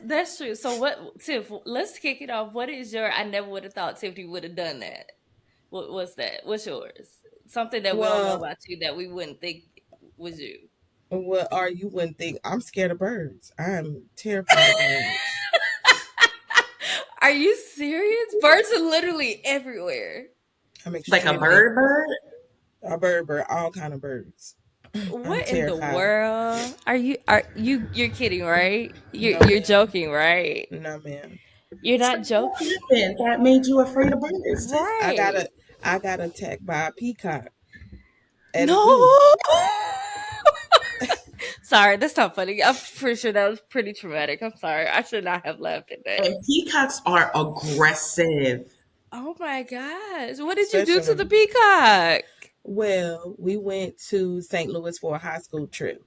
That's true. So what, Tiff? Let's kick it off. What is your? I never would have thought Tiffany would have done that. What's that? What's yours? Something that we don't know Well, about you that we wouldn't think was you. what are you wouldn't think? I'm scared of birds. I'm terrified of birds. Are you serious? Birds are literally everywhere. I'm Like a extremely bird? a bird, all kind of birds. I'm What in the terrified. world? You're kidding, right? No, You're ma'am. joking, right? No, ma'am. You're So not what joking? happened that made you afraid of birds? I got Right. a I got attacked by a peacock at a zoo. No. Sorry, that's not funny. I'm pretty sure that was pretty traumatic. I'm sorry. I should not have laughed at that. And peacocks are aggressive. Oh my gosh. What did you do to the Especially, peacock? well, we went to St. Louis for a high school trip.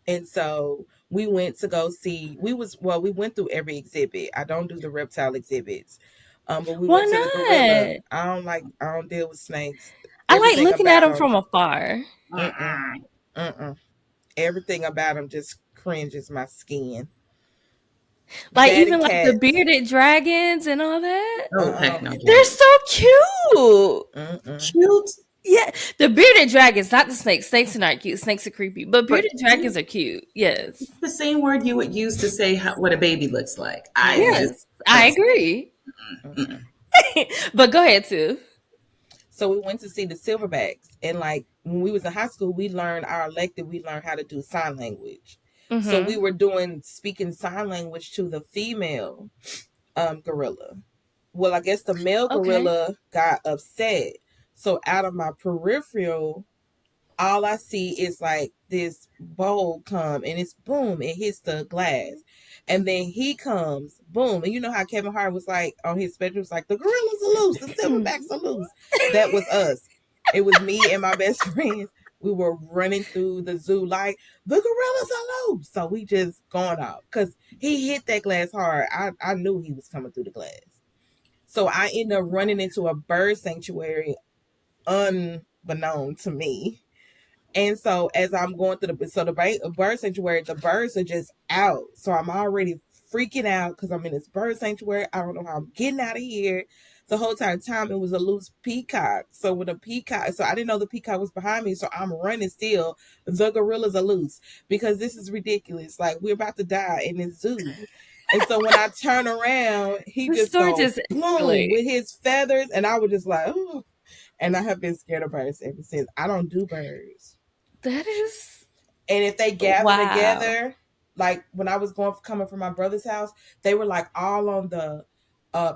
And so we went to go see, we went through every exhibit. I don't do the reptile exhibits. But we Why went to the gorilla. not? I don't deal with snakes. I like Everything looking at about them them, from afar. mm-mm, Mm-mm. mm-mm. Everything about them just cringes my skin. Like That and even like the cats. bearded dragons and all that. Oh, heck no, They're Geri. so cute. Mm-mm. Cute, Yeah, the bearded dragons, not the snakes. Snakes are not cute. Snakes are creepy, but but bearded dragons are cute. Yes, it's the same word you would use to say what a baby looks like. I Yeah. just yes, I can't. agree. Mm-mm. But go ahead too. So we went to see the silverbacks, and like when we was in high school, we learned our elective. We learned how to do sign language. So we Mm-hmm. were doing speaking sign language to the female gorilla. Well, I guess the male Okay. gorilla got upset. So out of my peripheral, all I see is like this bowl come and it's boom, it hits the glass. And then he comes, boom. And you know how Kevin Hart was like on his spectrum was like, the gorillas are loose, the silverbacks are loose. That was us. It was me and my best friends. We were running through the zoo like the gorillas are loose. So we just going off. Cause he hit that glass hard. I knew he was coming through the glass. So I ended up running into a bird sanctuary unbeknown to me. And so as I'm going through the bird sanctuary, the birds are just out. So I'm already freaking out because I'm in this bird sanctuary. I don't know how I'm getting out of here. The whole time it was a loose peacock. So with a peacock, so I didn't know the peacock was behind me. So I'm running still. The gorillas are loose because this is ridiculous. Like we're about to die in this zoo. And so when I turn around, he The just story go just boom escalated. with his feathers, and I was just like, oh. And I have been scared of birds ever since. I don't do birds. That is And if they gather wow. together, like when I was going coming from my brother's house, they were like all on the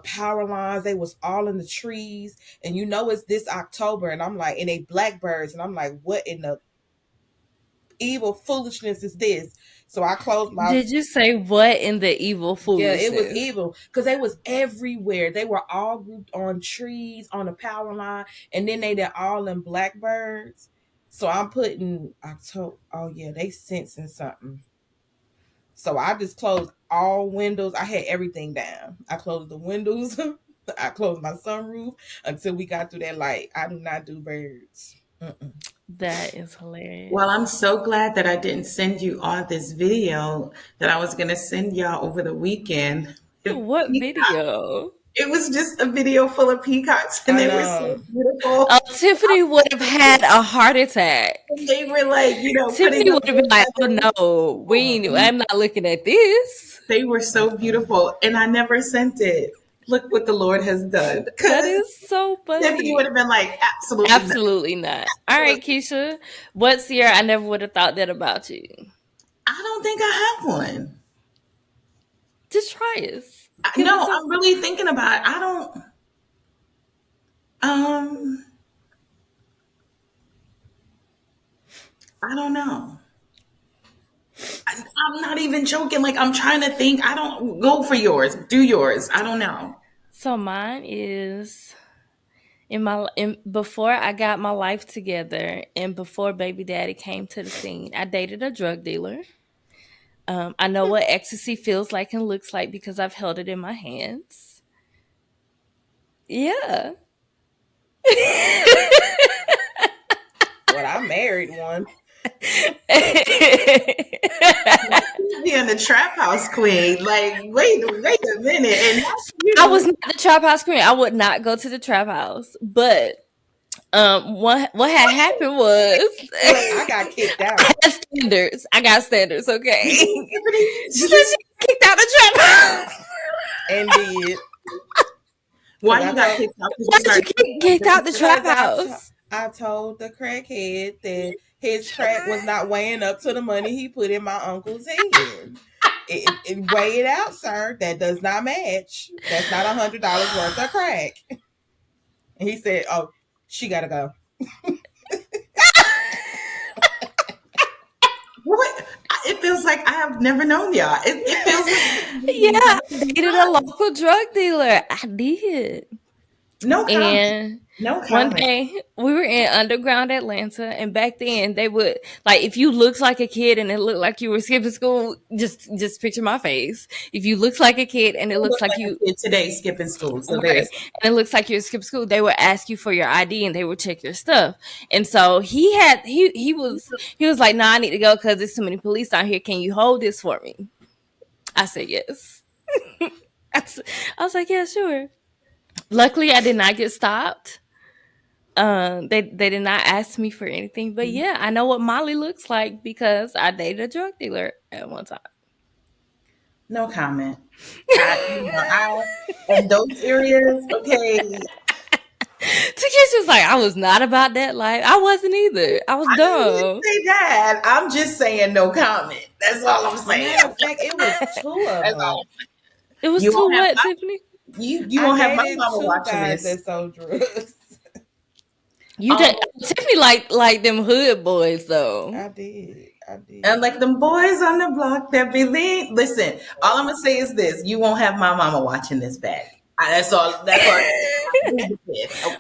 power lines. They was all in the trees. And you know it's this October, and I'm like, and they blackbirds, and I'm like, what in the evil foolishness is this? So I closed my Did you say what in the evil yeah, it was foolishness? evil because they was everywhere. They were all grouped on trees on the power line, and then they're all in blackbirds. So I'm putting October. Oh yeah, they sensing something. So I just closed all windows. I had everything down. I closed the windows. I closed my sunroof until we got through that light. I do not do birds. Mm-mm. That is Well, I'm hilarious. so glad that I didn't send you all this video that I was going to send y'all over the weekend. What video? It was just a video full of peacocks, and I they were so know. Oh, beautiful. Tiffany would have had a heart attack. And they were like, putting Tiffany up would have been their like, "Oh feathers. no, we ain't, I'm not looking at this." They were so Mm-mm. beautiful, and I never sent it. Look what the Lord has done. That Because is so Tiffany would funny. have been like, absolutely not. Absolutely not. All right, Absolutely. Keisha. What's your? I never would have thought that about you. I don't think I have one. Just try it. Give No, us a. I'm really thinking about it. Um, I don't know. I'm not even joking. Like, I'm trying to think. I don't go for yours. Do yours. I don't know. So mine is before I got my life together and before baby daddy came to the scene. I dated a drug dealer. I know what ecstasy feels like and looks like because I've held it in my hands. Yeah. Well, I married one. Being the trap house queen, like wait a minute, and that's, I was not the trap house queen. I would not go to the trap house. But what had happened was I wait, got kicked I out had standards. I got standards, okay. did you, Tiffany? She Did said you? she got kicked out the trap house. and did Why because I you got told kicked out? Because Why you did you started get kicked out the trap because house? I told the crackhead that his crack was not weighing up to the money he put in my uncle's hand. It weigh it out, sir. That does not match. That's not $100 worth of crack. And he said, "Oh, she gotta go." what? It feels like I have never known y'all. It feels Yeah, like I dated a local drug dealer. I did. no comment. And No one comment. day we were in underground Atlanta, and back then they would like if you looked like a kid and it looked like you were skipping school, just picture my face. If you looked like a kid and it You looks look like like you a kid today skipping school. So right, there's and it looks like you skipping school, they would ask you for your ID and they would check your stuff. And so he was like, "Nah, I need to go because there's too many police out here. Can you hold this for me?" I said yes. I was like, "Yeah, sure." Luckily, I did not get stopped. They did not ask me for anything, but yeah, I know what Molly looks like because I dated a drug dealer at one time. no comment. I in those areas, okay. Takisha's like, I was not about that life. I wasn't either. I was I didn't dumb. say that. I'm just saying no comment. That's all I'm saying. Matter of fact, it was two of That's them. all. It was You too won't have what, Tiffany? you I won't have my dated mama two watching guys this. that sold drugs. You Um, did Tiffany like them hood boys though. I did. I and did. like them boys on the block that believe. Listen, all I'm gonna say is this: you won't have my mama watching this back. That's all. That's all.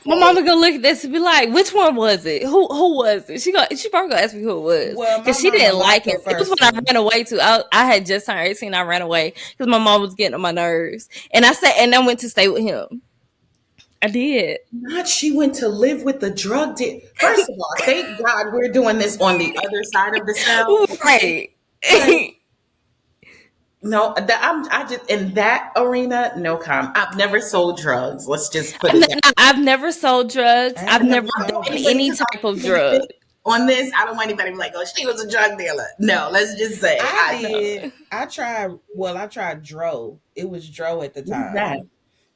My Okay. mama gonna look at this and be like, "Which one was it? Who was it?" She probably gonna ask me who it was Well, my because she mama didn't liked like the him. It was when first I one. ran away too. I had just turned 18. I ran away because my mom was getting on my nerves, and I went to stay with him. I did. Not she went to live with the drug dealer. First of all, thank God we're doing this on the other side of the cell. Okay. Right. Like, no, I just in that arena, no comment. I've never sold drugs. Let's just put it down. I've never sold drugs. I I've ain't never never I don't sold done want them. anybody any to type of drug. on this. I don't want anybody to be like, "Oh, she was a drug dealer." No, let's just say I I know. did. I tried. Well, I tried dro. It was dro at the What is that? time.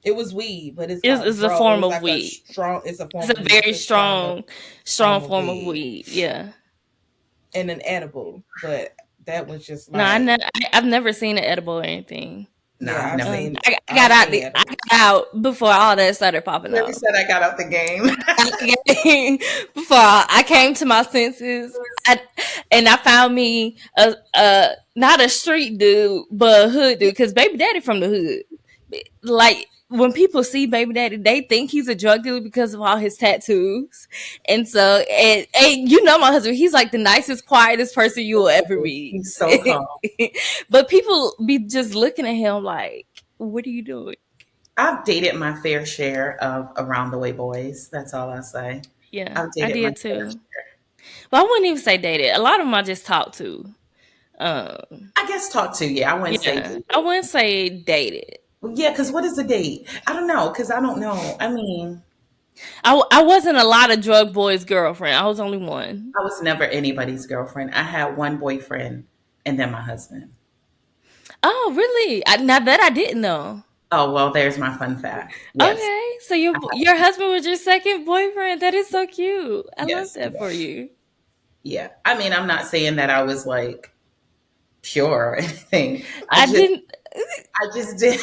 It was weed, but it's It's, called it's a dro. It form was of like a weed. strong. It's a It's form a of weed. It's very a stronger strong form of form of weed weed. Yeah. and an edible. But that was just No, like, I've never seen an edible or anything. Nah, yeah. I've never. I got I've out seen I edibles. got out before all that started popping Geri off. said I got out the game. Before I came to my senses, and I found me a not a street dude, but a hood dude, because baby daddy from the hood. Like when people see baby daddy, they think he's a drug dealer because of all his tattoos. And so, and you know my husband, he's like the nicest, quietest person you will ever meet. He's so calm. But people be just looking at him like, what are you doing? I've dated my fair share of around the way boys. That's all I say. Yeah, I've I dated my did fair too. share. But I wouldn't even say dated. A lot of them I just talked to. Um, I guess talk to you. I wouldn't say yeah, dated. I wouldn't say dated. Yeah, because what is a date? I don't know. Because I don't know. I mean, I wasn't a lot of drug boys' girlfriend. I was only one. I was never anybody's girlfriend. I had one boyfriend and then my husband. Oh, really? Now that I didn't know. Oh, well, there's my fun fact. Yes. Okay, so your husband was your second boyfriend. That is so cute. I love Yes. that for you. Yeah. I mean, I'm not saying that I was like pure or anything. I didn't. I just did.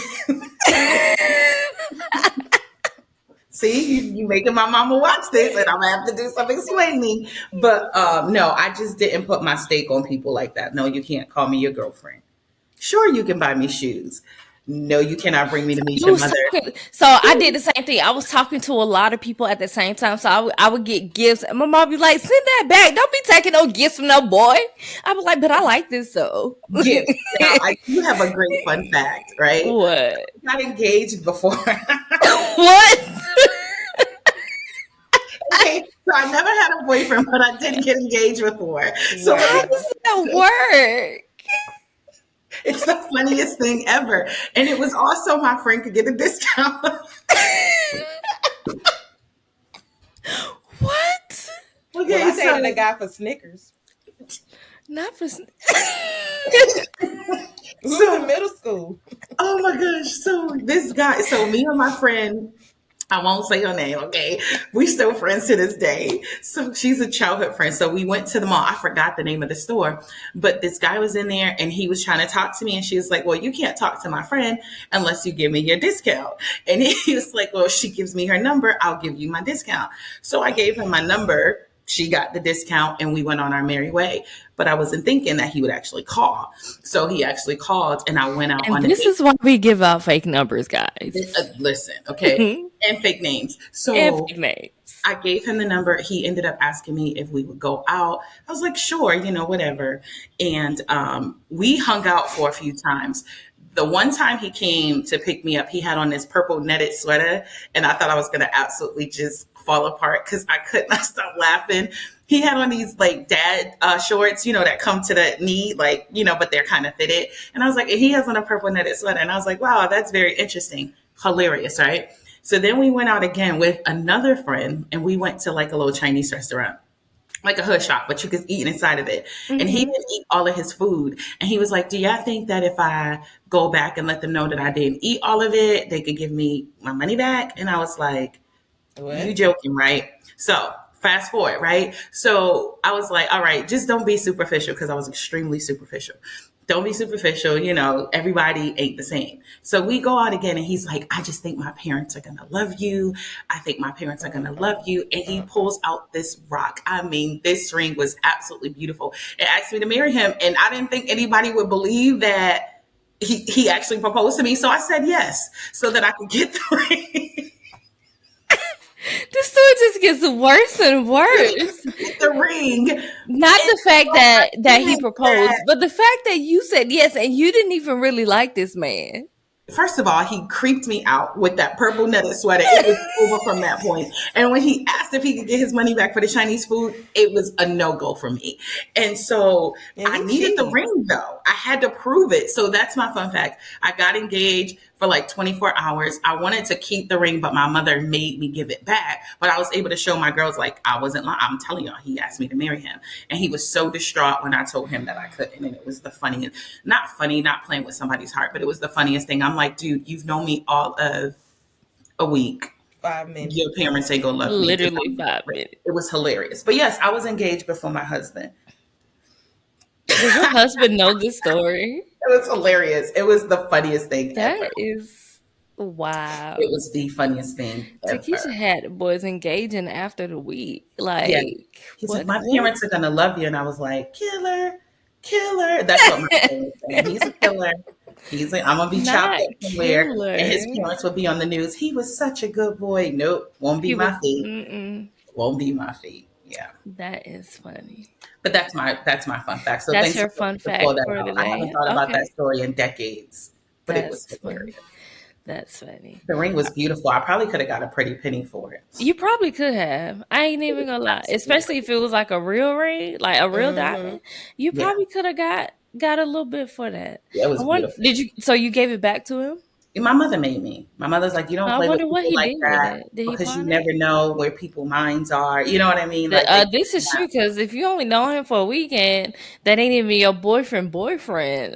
See, you making my mama watch this, and I'm gonna have to do some explaining. But no, I just didn't put my stake on people like that. No, you can't call me your girlfriend. Sure, you can buy me shoes. No, you cannot bring me to meet your mother. So I did the same thing. I was talking to a lot of people at the same time. So I would get gifts, and my mom would be like, "Send that back. Don't be taking no gifts from no boy." I was like, "But I like this though." Gifts. Now, you have a great fun fact, right? What? I got engaged before. What? Okay, so I never had a boyfriend, but I did get engaged before. So let How me. Wow. does that work? It's the funniest thing ever, and it was also my friend could get a discount. What? Well, Okay, I dated a so guy for Snickers. Not for. We was in so middle school. oh my gosh, so this guy, so me and my friend, I won't say her name, okay? We still friends to this day. So she's a childhood friend. So we went to the mall. I forgot the name of the store, but this guy was in there and he was trying to talk to me. And she was like, well, you can't talk to my friend unless you give me your discount. And he was like, well, if she gives me her number, I'll give you my discount. So I gave him my number. She got the discount and we went on our merry way. But I wasn't thinking that he would actually call. So he actually called and I went out And on a this date. is why we give out fake numbers, guys. Listen, okay, And and fake names. So fake names. I gave him the number. He ended up asking me if we would go out. I was like, sure, whatever. And we hung out for a few times. The one time he came to pick me up, he had on this purple netted sweater, and I thought I was going to absolutely just fall apart because I could not stop laughing. He had on these like dad shorts, that come to the knee, like, but they're kind of fitted. And I was like, and he has on a purple netted sweater. And I was like, wow, that's very interesting. Hilarious, right? So then we went out again with another friend and we went to like a little Chinese restaurant, like a hood shop, but you could eat inside of it. And he didn't eat all of his food. And he was like, do y'all think that if I go back and let them know that I didn't eat all of it, they could give me my money back? And I was like, you What? joking, right? So fast forward, right? So I was like, all right, just don't be superficial because I was extremely superficial. Don't be superficial, everybody ain't the same. So we go out again and he's like, I just think my parents are going to love you. I think my parents are going to love you. And he pulls out this rock. I mean, this ring was absolutely beautiful. And asked me to marry him. And I didn't think anybody would believe that he actually proposed to me. So I said yes, so that I could get the ring. This story just gets worse and worse. Get the ring. Not And the fact so I that he did proposed, that. but the fact that you said yes and you didn't even really like this man. First of all, he creeped me out with that purple netted sweater. It was over from that point. And when he asked if he could get his money back for the Chinese food, it was a no-go for me. And so Yeah, I you needed the cheated. ring though. I had to prove it. So that's my fun fact. I got engaged for like 24 hours. I wanted to keep the ring, but my mother made me give it back. But I was able to show my girls like I wasn't lying. I'm telling y'all, he asked me to marry him. And he was so distraught when I told him that I couldn't. And it was the funniest, not funny, not playing with somebody's heart, but it was the funniest thing. I'm like, dude, you've known me all of a week. 5 minutes. Your parents ain't gonna love me. Literally 5 minutes. It was hilarious. But yes, I was engaged before my husband. Does your husband know this story? It was hilarious. It was the funniest thing ever. That is wow. It was the funniest thing Tikisha ever. had the boys engaging after the week. Like, Yeah. He said, my parents are gonna love you. And I was like, killer, killer. That's what my parents said. He's a killer. I'm gonna be chopped Not up somewhere. killer. And his parents would be on the news. He was such a good boy. Nope, won't be He my was, fate. Won't be my fate. Yeah. that is funny. But that's my fun fact. So That's thanks your for fun fact pull that for out. the I haven't day. thought about Okay. that story in decades, but it was That's hilarious. funny. That's funny. The ring was beautiful. I probably could have got a pretty penny for it. You probably could have. I ain't even gonna lie. Especially if it was like a real ring, like a real diamond. You Yeah, probably could have got a little bit for that. yeah, it I was wonder, beautiful. did you? So you gave it back to him? And my mother made me. My mother's like, you don't I play with wonder what people he like did with that it. Did he because you pawn it? never know where people's minds are. You know what I mean? Like This is true because if you only know him for a weekend, that ain't even your boyfriend.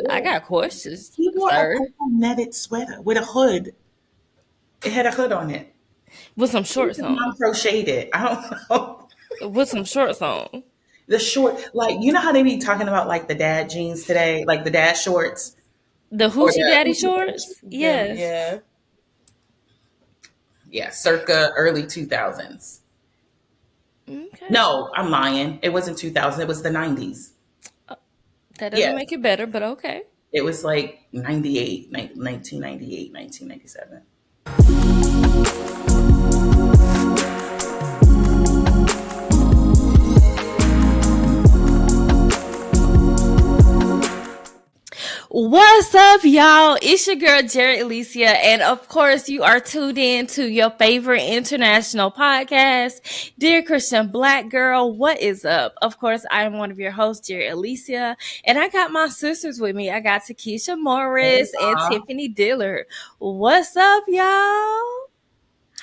I got questions, he wore a sir. purple netted sweater with a hood. It had a hood on it. With some shorts His on. mom crocheted it. I don't know. With some shorts on. The short, like, you know how they be talking about like the dad jeans today, like the dad shorts The or hoochie daddy the shorts? Them, Yes. yeah. yeah, circa early 2000s. Okay. No, I'm lying. It wasn't 2000. It was the 90s. That doesn't Yeah, make it better, but okay. it was like 98, 1998, 1997. What's up, y'all? It's your girl, Geri Alicia, and of course, you are tuned in to your favorite international podcast, Dear Christian Black Girl. What is up? Of course, I am one of your hosts, Geri Alicia, and I got my sisters with me. I got Tikisha Hey, Morris and y'all. Tiffany Dillard. What's up, y'all?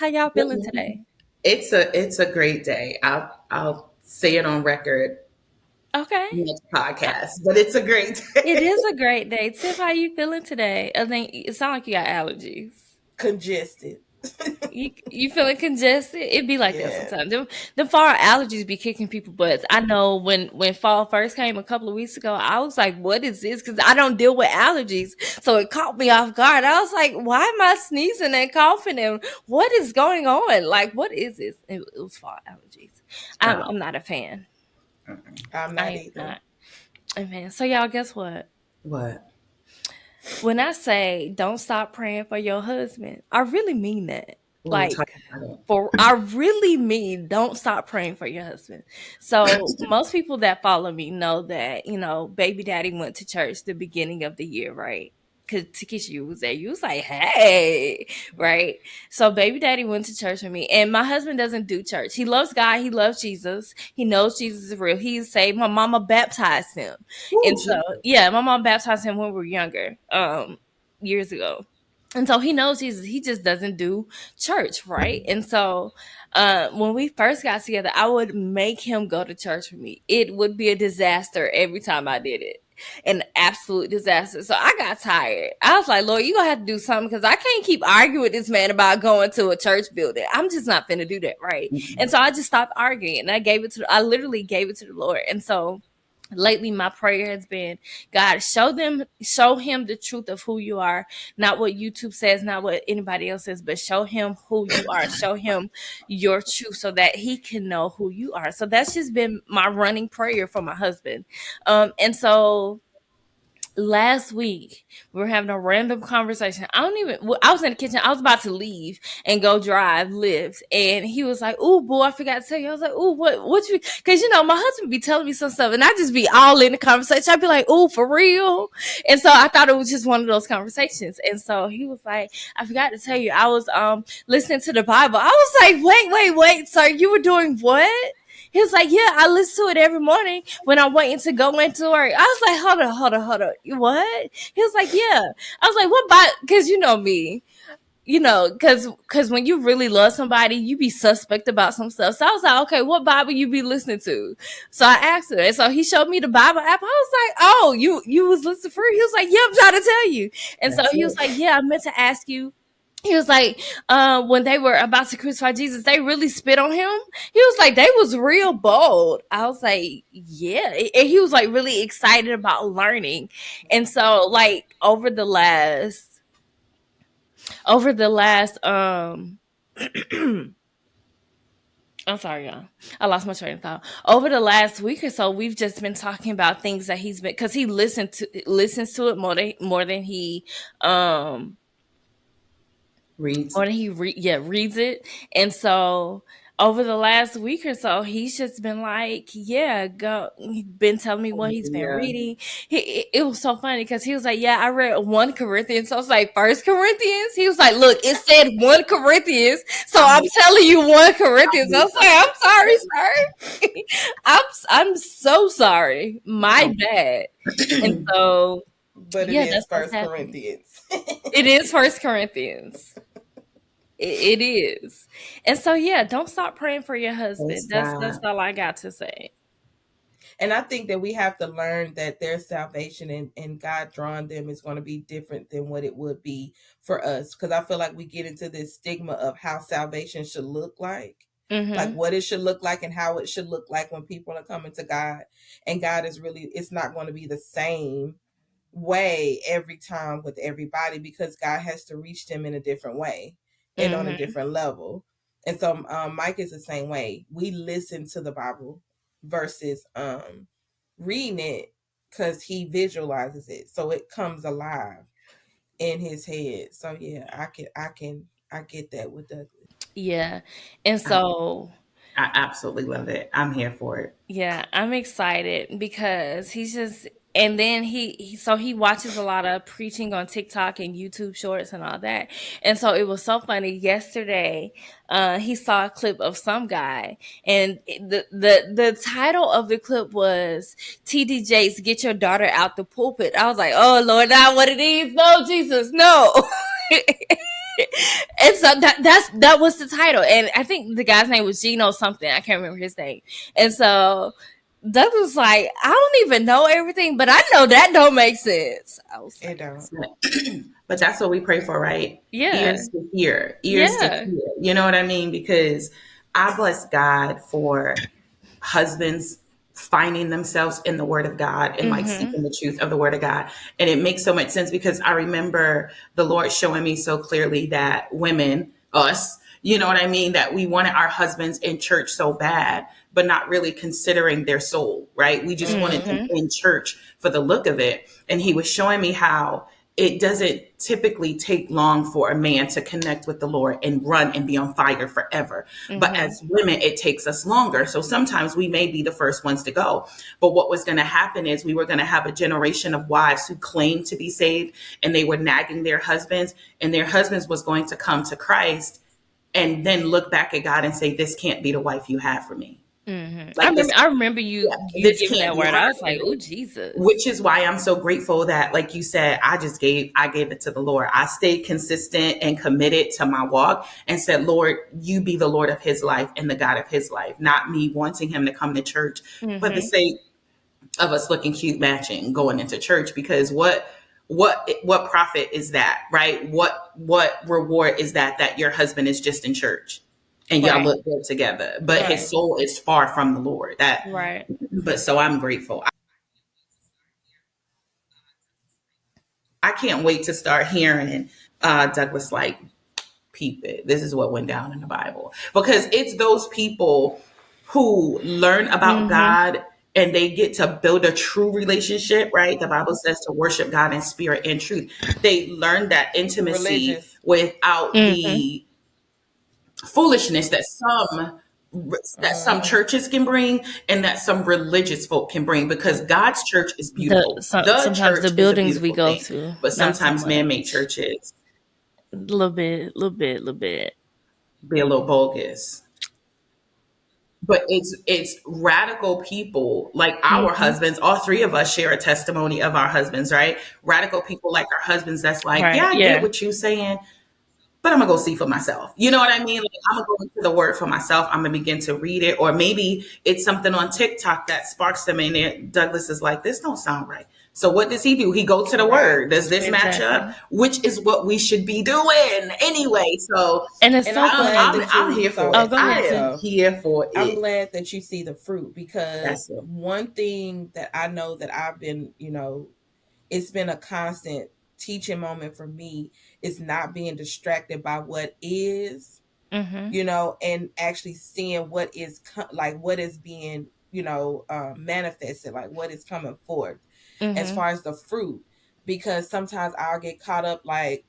How y'all feeling today? It's a great day. I'll say it on record Okay. next podcast, but it's a great It day. is a great day. Tiff, how you feeling today? I think it sounds like you got allergies. Congested. You feeling congested? It be like that Yeah. sometimes. The fall allergies be kicking people butts. I know when fall first came a couple of weeks ago, I was like, "What is this?" Because I don't deal with allergies, so it caught me off guard. I was like, "Why am I sneezing and coughing? And what is going on? Like, what is this?" It was fall allergies. I'm Oh, not a fan. I'm I not am either. not a fan. So y'all, guess what? what? When I say don't stop praying for your husband, I really mean that. Ooh, Like, talk about it. for I really mean don't stop praying for your husband. So most people that follow me know that, baby daddy went to church the beginning of the year, right? Cause Tikisha, you was there. You was like, hey, right? So baby daddy went to church with me. And my husband doesn't do church. He loves God, he loves Jesus. He knows Jesus is real. He's saved. My mama baptized him. Ooh, And so Jesus. yeah, my mom baptized him when we were younger, years ago. And so he knows Jesus. He just doesn't do church, right? And so when we first got together, I would make him go to church with me. It would be a disaster every time I did it. An absolute disaster. So I got tired. I was like, Lord, you gonna have to do something because I can't keep arguing with this man about going to a church building. I'm just not finna do that, right? And so I just stopped arguing and I literally gave it to the Lord. And so lately my prayer has been, God, show him the truth of who you are, not what YouTube says, not what anybody else says, but show him who you are, show him your truth so that he can know who you are. So that's just been my running prayer for my husband. And so last week we were having a random conversation. I was in the kitchen. I was about to leave and go drive Lyft, and he was like, "Ooh, boy, I forgot to tell you." I was like, "Ooh, what you?" Because my husband be telling me some stuff, and I just be all in the conversation. I'd be like, "Ooh, for real?" And so I thought it was just one of those conversations. And so he was like, "I forgot to tell you, I was listening to the Bible." I was like, "Wait, sir, you were doing what?" He was like, "Yeah, I listen to it every morning when I'm waiting to go into work." I was like, hold on. What?" He was like, "Yeah." I was like, "What Bible?" Because you know me, because when you really love somebody, you be suspect about some stuff. So I was like, "Okay, what Bible you be listening to?" So I asked him, and so he showed me the Bible app. I was like, "Oh, you was listening for?" He was like, "Yeah, I'm trying to tell you." And so That's he was it. like, "Yeah, I meant to ask you." He was like, when they were about to crucify Jesus, they really spit on him. He was like, they was real bold. I was like, yeah. And he was like really excited about learning. And so like over the last I'm sorry, y'all. I lost my train of thought. Over the last week or so, we've just been talking about things that he's been, because he listens to it more than he um Reads. or he reads it. And so over the last week or so, he's just been like, yeah, go. He's been telling me what he's been Hallelujah. reading. It was so funny because he was like, yeah, I read 1 Corinthians. So I was like, First Corinthians. He was like, look, it said 1 Corinthians, so I'm I'm with, telling you I'm 1 Corinthians. I with was like, I'm sorry, sir. I'm so sorry. My bad. And you. so But it yeah, is that's what's First happening. Corinthians. It is First Corinthians. It is. And so yeah, don't stop praying for your Praise husband. That's God. all I got to say. And I think that we have to learn that their salvation and God drawing them is going to be different than what it would be for us. Because I feel like we get into this stigma of how salvation should look like Mhm. what it should look like and how it should look like when people are coming to God. And God is really, it's not going to be the same way every time with everybody because God has to reach them in a different way and on a Mhm. different level. And so Mike is the same way. We listen to the Bible versus reading it because he visualizes it. So it comes alive in his head. So yeah, I get that with Douglas. Yeah. And I, so I absolutely love it. I'm here for it. yeah, I'm excited because he's just And then so he watches a lot of preaching on TikTok and YouTube shorts and all that. And so it was so funny. Yesterday, he saw a clip of some guy, and the title of the clip was "TD Jakes, get your daughter out the pulpit." I was like, "Oh Lord, not what it is! No, Jesus, no!" And so that was the title, and I think the guy's name was Gino something. I can't remember his name. And so Doug was like, I don't even know everything, but I know that don't make sense. I was It like, don't. But that's what we pray for, right? yeah, Ears to hear, ears to yeah, hear. You know what I mean? Because I bless God for husbands finding themselves in the word of God and like mm-hmm, seeking the truth of the word of God. And it makes so much sense because I remember the Lord showing me so clearly that women, us, you know what I mean, that we wanted our husbands in church so bad, but not really considering their soul, right? We just wanted them mm-hmm, in church for the look of it. And he was showing me how it doesn't typically take long for a man to connect with the Lord and run and be on fire forever. But mm-hmm, as women, it takes us longer. So sometimes we may be the first ones to go. But what was going to happen is we were going to have a generation of wives who claimed to be saved and they were nagging their husbands, and their husbands was going to come to Christ and then look back at God and say, "This can't be the wife you have for me. mm-hmm. Like this, I remember yeah, you this giving can't that be word. her." I was like, oh Jesus. Which is why I'm so grateful that, like you said, I gave it to the Lord. I stayed consistent and committed to my walk and said, Lord, you be the Lord of his life and the God of his life, not me wanting him to come to church for the Mm-hmm. sake of us looking cute matching going into church. Because what profit is that, right? What reward is that your husband is just in church and y'all Right, look good together, but his right, soul is far from the Lord. That, right. but so I'm grateful. I can't wait to start hearing Douglas like, peep it. This is what went down in the Bible. Because it's those people who learn about Mm-hmm. God and they get to build a true relationship, right? The Bible says to worship God in spirit and truth. They learn that The intimacy religious. without Mm-hmm. the foolishness that some Uh-huh. churches can bring and that some religious folk can bring, because God's church is beautiful. The Sometimes the church is a buildings we beautiful go thing, to, but not so sometimes man-made much. churches A little bit, little bit, little bit. be a little bogus. But it's radical people like our Mm-hmm. husbands. All three of us share a testimony of our husbands, right? Radical people like our husbands that's like, yeah, Right. I get Yeah. what you're saying, but I'm gonna go see for myself. You know what I mean? Like, I'm gonna go into the word for myself. I'm gonna begin to read it, or maybe it's something on TikTok that sparks them in it. Douglas is like, this don't sound right. So what does he do? He go to the Right. word. Does this match up? Exactly. Which is what we should be doing anyway. So And it's And so I'm glad funny. that I'm you here for Oh, it. so go I ahead, am yeah. sis. here for I'm it. glad that you see the fruit That's because it. one thing that I know that I've been, it's been a constant teaching moment for me is not being distracted by what is, Mm-hmm. and actually seeing what is like what is being, manifested, like what is coming forth as Mm-hmm. far as the fruit. Because sometimes I'll get caught up like,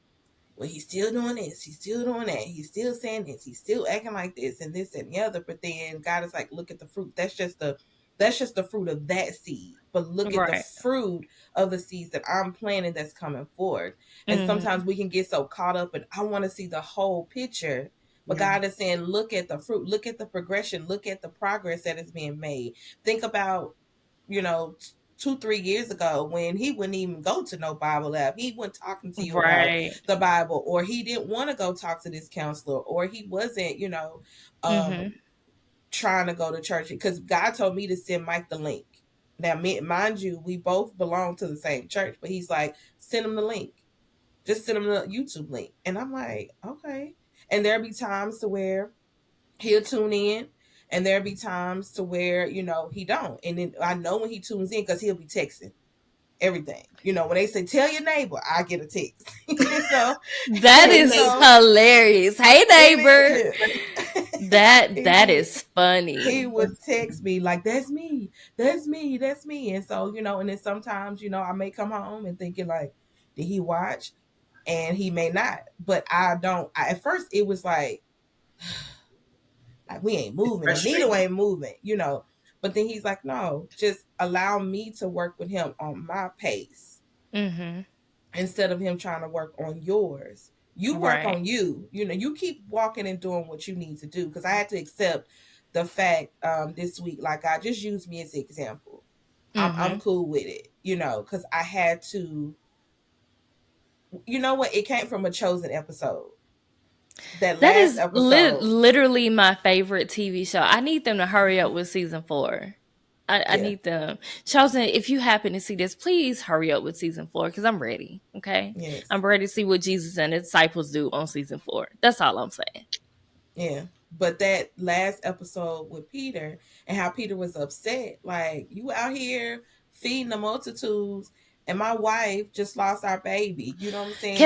well, he's still doing this, he's still doing that, he's still saying this, he's still acting like this and this and the other. But then God is like, look at the fruit. That's just the fruit of that seed. But look at the Right. fruit of the seeds that I'm planting that's coming forward. And Mm-hmm. sometimes we can get so caught up and I want to see the whole picture. But Yeah. God is saying, look at the fruit, look at the progression, look at the progress that is being made. Think about, you know, 2-3 years ago when he wouldn't even go to no Bible lab. He wasn't talking to you about Right. the Bible, or he didn't want to go talk to this counselor, or he wasn't, Mm-hmm. trying to go to church, because God told me to send Mike the link. Now, mind you, we both belong to the same church, but he's like, send him the link. Just send him the YouTube link. And I'm like, okay. And there'll be times to where he'll tune in, and there'll be times to where, he don't. And then I know when he tunes in because he'll be texting everything. When they say tell your neighbor, I get a text. so That Hey, is neighbor. so hilarious. Hey and neighbor. it, That he is he funny. would text me like, that's me, that's me, that's me. And so, and then sometimes, I may come home and thinking like, did he watch? And he may not. But I don't at first it was like we ain't It's moving, Anita frustrating. ain't moving. But then he's like, no, just allow me to work with him on my pace Mhm. instead of him trying to work on yours. You work Right. on you. You know, you keep walking and doing what you need to do. Because I had to accept the fact this week, like God just used me as an example. I'm Mhm. cool with it, you know, because I had to. You know what? It came from a chosen episode. That That last is episode, literally my favorite TV show. I need them to hurry up with season 4. I yeah, need them. Chosen, if you happen to see this, please hurry up with season 4 because I'm ready. Okay. yes, I'm ready to see what Jesus and his disciples do on season 4. That's all I'm saying. yeah. But that last episode with Peter and how Peter was upset, like you out here feeding the multitudes, and my wife just lost our baby. You know what I'm saying?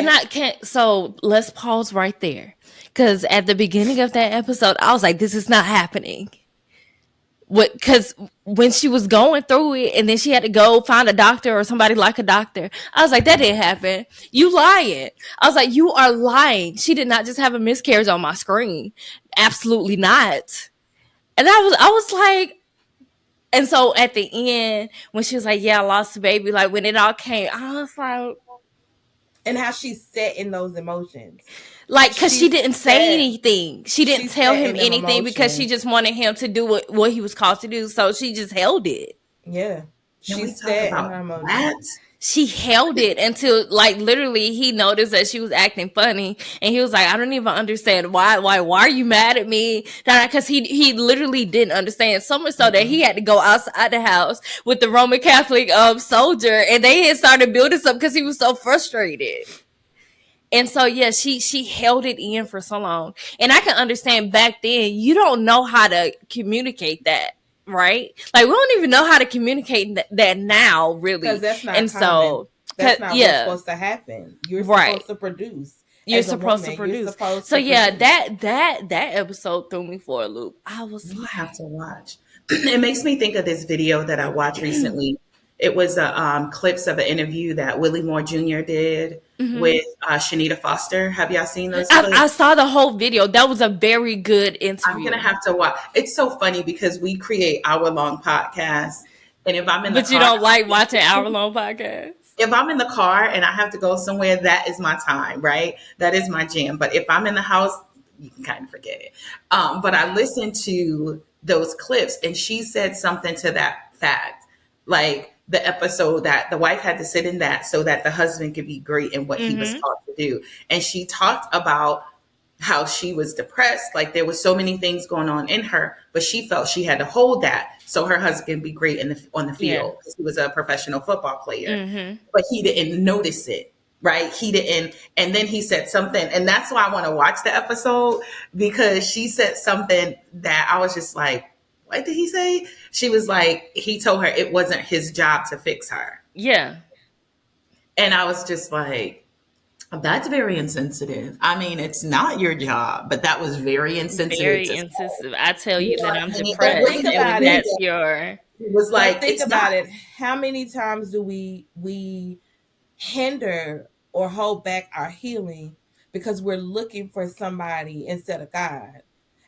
So let's pause right there. Cause at the beginning of that episode, I was like, this is not happening. What, because when she was going through it and then she had to go find a doctor or somebody like a doctor, I was like, that didn't happen. You lying. I was like, you are lying. She did not just have a miscarriage on my screen. Absolutely not. And I was like, and so at the end, when she was like, yeah, I lost the baby, like when it all came, I was And how she sat in those emotions. cause She she didn't say sat. anything. She She didn't tell sat him in them anything because she emotions. just wanted him to do what he was called to do. So she just held it. Yeah, Can she we talk sat in about her that? emotions. She held it until like literally he noticed that she was acting funny and he was like, I don't even understand why are you mad at me? Because he literally didn't understand, so much so that he Mm-mm. had to go outside the house with the Roman Catholic soldier, and they had started building something because he was so frustrated. And so yeah, she held it in for so long. And I can understand back then you don't know how to communicate that, right? Like we don't even know how to communicate that now, Because really. that's not And common. so That's not what's yeah, supposed to happen. You're right. supposed to produce You're as a supposed to woman. You're produce. supposed So to yeah, produce. that episode threw me for a loop. I was We have like, to watch. It makes me think of this video that I watched recently. It was clips of an interview that Willie Moore Jr. did mhm. with Shanita Foster. Have y'all seen those I clips? saw the whole video. That was a very good I'm gonna interview. have to watch. It's so funny because we create hour-long podcasts, and if I'm in the But you car, don't like watching hour long podcasts? if I'm in the car and I have to go somewhere, that is my time, right? That is my jam. But if I'm in the house, you can kind of forget it. But I listened to those clips, and she said something to that fact, like the episode that the wife had to sit in that so that the husband could be great in what he was Mm-hmm. taught to do. And she talked about how she was depressed, like there was so many things going on in her, but she felt she had to hold that so her husband could be great on the Yeah. field because he was a professional football player. Mm-hmm. But he didn't notice it, right? He didn't. And then he said something, and that's why I want to watch the episode because she said something that I was just like, what did he say? She was like, he told her it wasn't his job to fix her. Yeah. And I was just like, that's very insensitive. I mean, it's not your job, but that was very insensitive Very to insensitive. I tell you you know that what I'm I mean? It But think depressed, wasn't and about even it. that's your it was But like think it's not. about it. How many times do we hinder or hold back our healing because we're looking for somebody instead of God?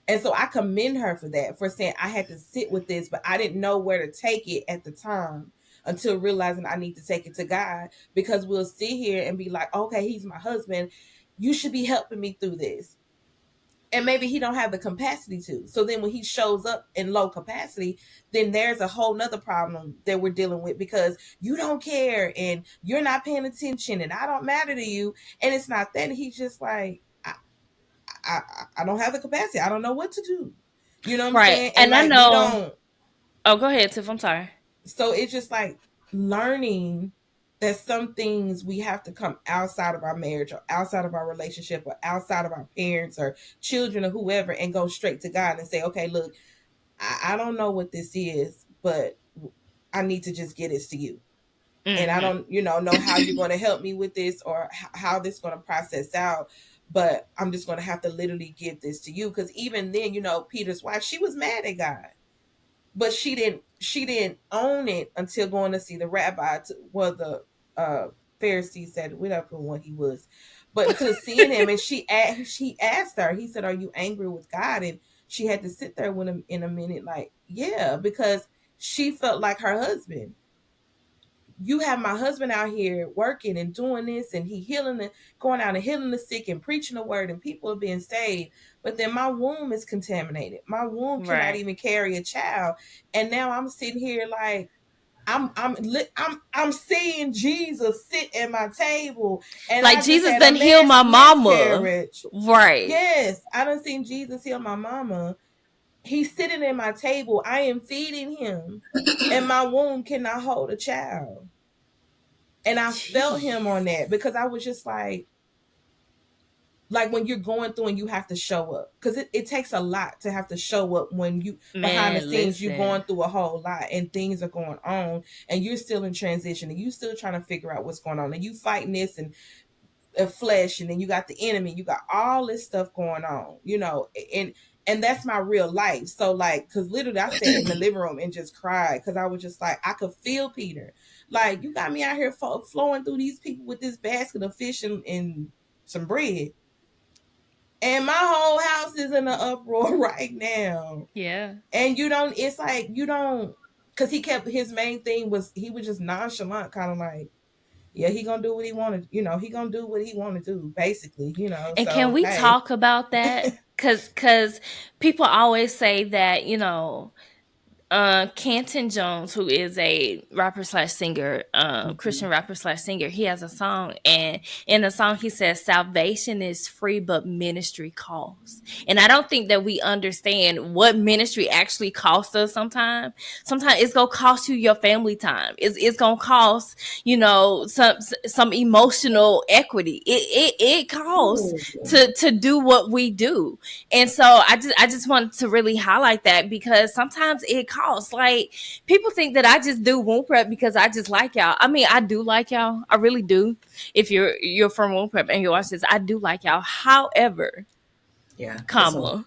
And so I commend her for that, for saying I had to sit with this, but I didn't know where to take it at the time until realizing I need to take it to God, because we'll sit here and be like, okay, he's my husband. You should be helping me through this. And maybe he don't have the capacity to. So then when he shows up in low capacity, then there's a whole nother problem that we're dealing with because you don't care and you're not paying attention and I don't matter to you. And it's not that. He's just like, I, I don't have the capacity. I don't know what to do. You know what I'm right. saying? And And I like we know. don't. Oh, go ahead, Tiff. I'm sorry. So it's just like learning that some things we have to come outside of our marriage or outside of our relationship or outside of our parents or children or whoever and go straight to God and say, okay, look, I don't know what this is, but I need to just get this to you. And I Mm-hmm. don't, know how you're going to help me with this or how this is going to process out. But I'm just going to have to literally give this to you. Because even then, Peter's wife, she was mad at God, but she didn't own it until going to see the rabbi, well, the Pharisees said whatever one he was, but to seeing him, and she asked her, he said, are you angry with God? And she had to sit there with him in a minute, like, yeah, because she felt like her husband. You have my husband out here working and doing this, and he healing the, going out and healing the sick and preaching the word, and people are being saved. But then my womb is contaminated. My womb cannot Right. even carry a child, and now I'm sitting here like I'm seeing Jesus sit at my table, and Like I just Jesus had a done heal my mama. miscarriage. Right. Yes, I done seen Jesus heal my mama. He's sitting at my table. I am feeding him, and my womb cannot hold a child. And I felt him on Jeez. that because I was just like when you're going through and you have to show up, because it takes a lot to have to show up when you behind the Man, scenes you listen. going through a whole lot and things are going on and you're still in transition and you still trying to figure out what's going on and you fighting this and flesh, and then you got the enemy, you got all this stuff going on, and that's my real life. So like, because literally I sat in the living room and just cried because I was just like, I could feel Peter, like, you got me out here flowing through these people with this basket of fish and some bread, and my whole house is in an uproar right now. Yeah. And you don't, it's like you don't, because he kept, his main thing was he was just nonchalant, kind of like, yeah, he gonna do what he wanted, he gonna do what he want to do, basically, And can so we hey. talk about that? Cause people always say that, Canton Jones, who is a rapper slash singer, Christian Mhm. rapper slash singer, he has a song, and in the song he says, "Salvation is free, but ministry costs." And I don't think that we understand what ministry actually costs us. Sometimes it's gonna cost you your family time. It's gonna cost some emotional equity. It costs Ooh. to do what we do. And so I just wanted to really highlight that because sometimes it costs. Like, people think that I just do womb prep because I just like y'all. I mean, I do like y'all. I really do. If you're from womb prep and you watch this, I do like y'all. However, Yeah, it's a lot. Kamala,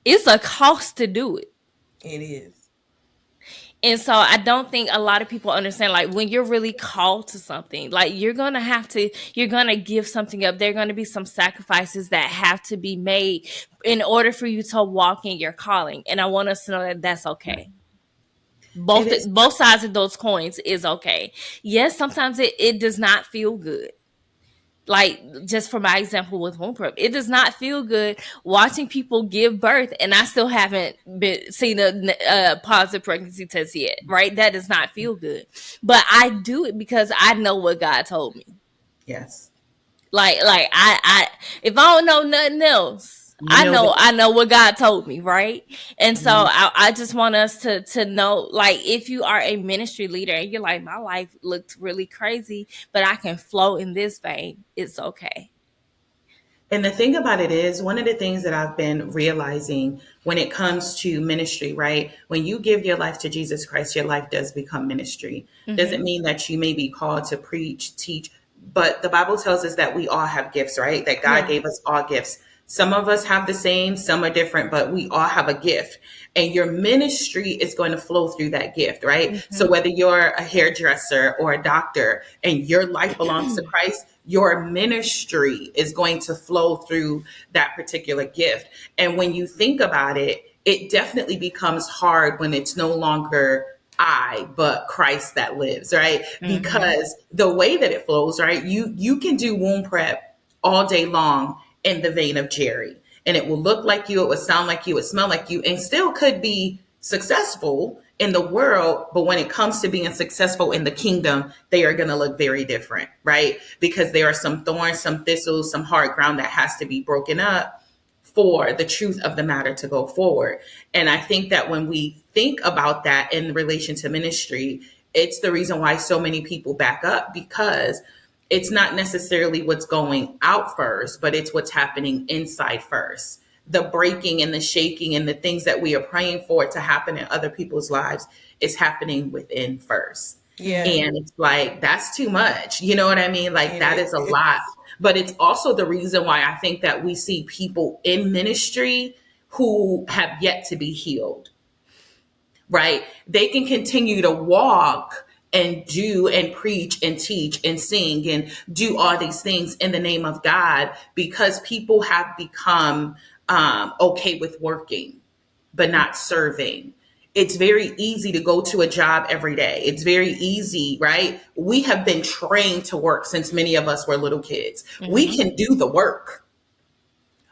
it's a cost to do it. It is. And so I don't think a lot of people understand, like, when you're really called to something, like, you're going to give something up. There are going to be some sacrifices that have to be made in order for you to walk in your calling. And I want us to know that that's okay. It Both is. both sides of those coins is okay. Yes, sometimes it does not feel good. Like, just for my example with womb prep, it does not feel good watching people give birth, and I still haven't been seen a positive pregnancy test yet. Right? That does not feel good, but I do it because I know what God told me. Yes. Like I if I don't know nothing else, You I know know that. I know what God told me, right? And so Mhm. I just want us to know, like, if you are a ministry leader and you're like, my life looked really crazy, but I can flow in this vein, it's okay. And the thing about it is, one of the things that I've been realizing when it comes to ministry, right? When you give your life to Jesus Christ, your life does become ministry. Doesn't Mm-hmm. mean that you may be called to preach, teach, but the Bible tells us that we all have gifts, right? That God Yeah. gave us all gifts. Some of us have the same, some are different, but we all have a gift. And your ministry is going to flow through that gift, right? So Mm-hmm. whether you're a hairdresser or a doctor and your life belongs to Christ, your ministry is going to flow through that particular gift. And when you think about it, it definitely becomes hard when it's no longer I, but Christ that lives, right? Mm-hmm. Because the way that it flows, right? You can do womb prep all day long in the vein of Geri, and it will look like you, it will sound like you, it smell like you, and still could be successful in the world. But when it comes to being successful in the kingdom, they are going to look very different, right? Because there are some thorns, some thistles, some hard ground that has to be broken up for the truth of the matter to go forward. And I think that when we think about that in relation to ministry, it's the reason why so many people back up, because it's not necessarily what's going out first, but it's what's happening inside first. The breaking and the shaking and the things that we are praying for to happen in other people's lives is happening within first. Yeah, And it's like, that's too much. You know what I mean? Like, that it is a lot. is. But it's also the reason why I think that we see people in ministry who have yet to be healed, right? They can continue to walk and do and preach and teach and sing and do all these things in the name of God because people have become okay with working, but not serving. It's very easy to go to a job every day. It's very easy, right? We have been trained to work since many of us were little kids. We Mm-hmm. can do the work,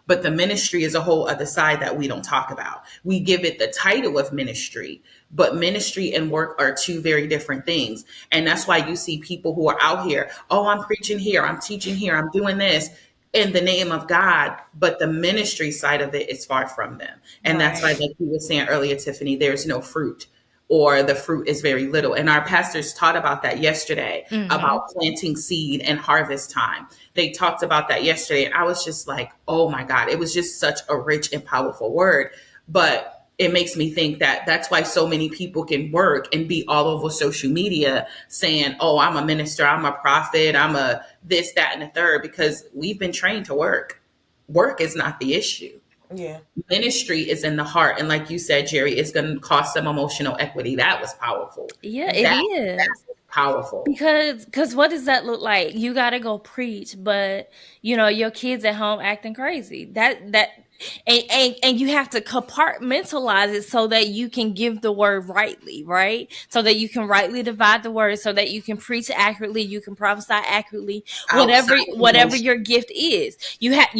but the ministry is a whole other side that we don't talk about. We give it the title of ministry, but ministry and work are two very different things. And that's why you see people who are out here, oh, I'm preaching here, I'm teaching here, I'm doing this in the name of God, but the ministry side of it is far from them. And that's why, Right. like you were saying earlier, Tiffany, there's no fruit, or the fruit is very little. And our pastors taught about that yesterday, Mm-hmm. about planting seed and harvest time. They talked about that yesterday. And I was just like, oh my God, it was just such a rich and powerful word. But it makes me think that that's why so many people can work and be all over social media saying, oh, I'm a minister, I'm a prophet, I'm a this, that, and the third, because we've been trained to work. Work is not the issue. Yeah. Ministry is in the heart. And like you said, Jerry, it's going to cost some emotional equity. That was powerful. Yeah, it That is. was powerful. Because what does that look like? You gotta go preach, but your kids at home acting crazy. And you have to compartmentalize it so that you can give the word rightly, right? So that you can rightly divide the word, so that you can preach accurately, you can prophesy accurately, Outside of whatever emotion. your gift is. You have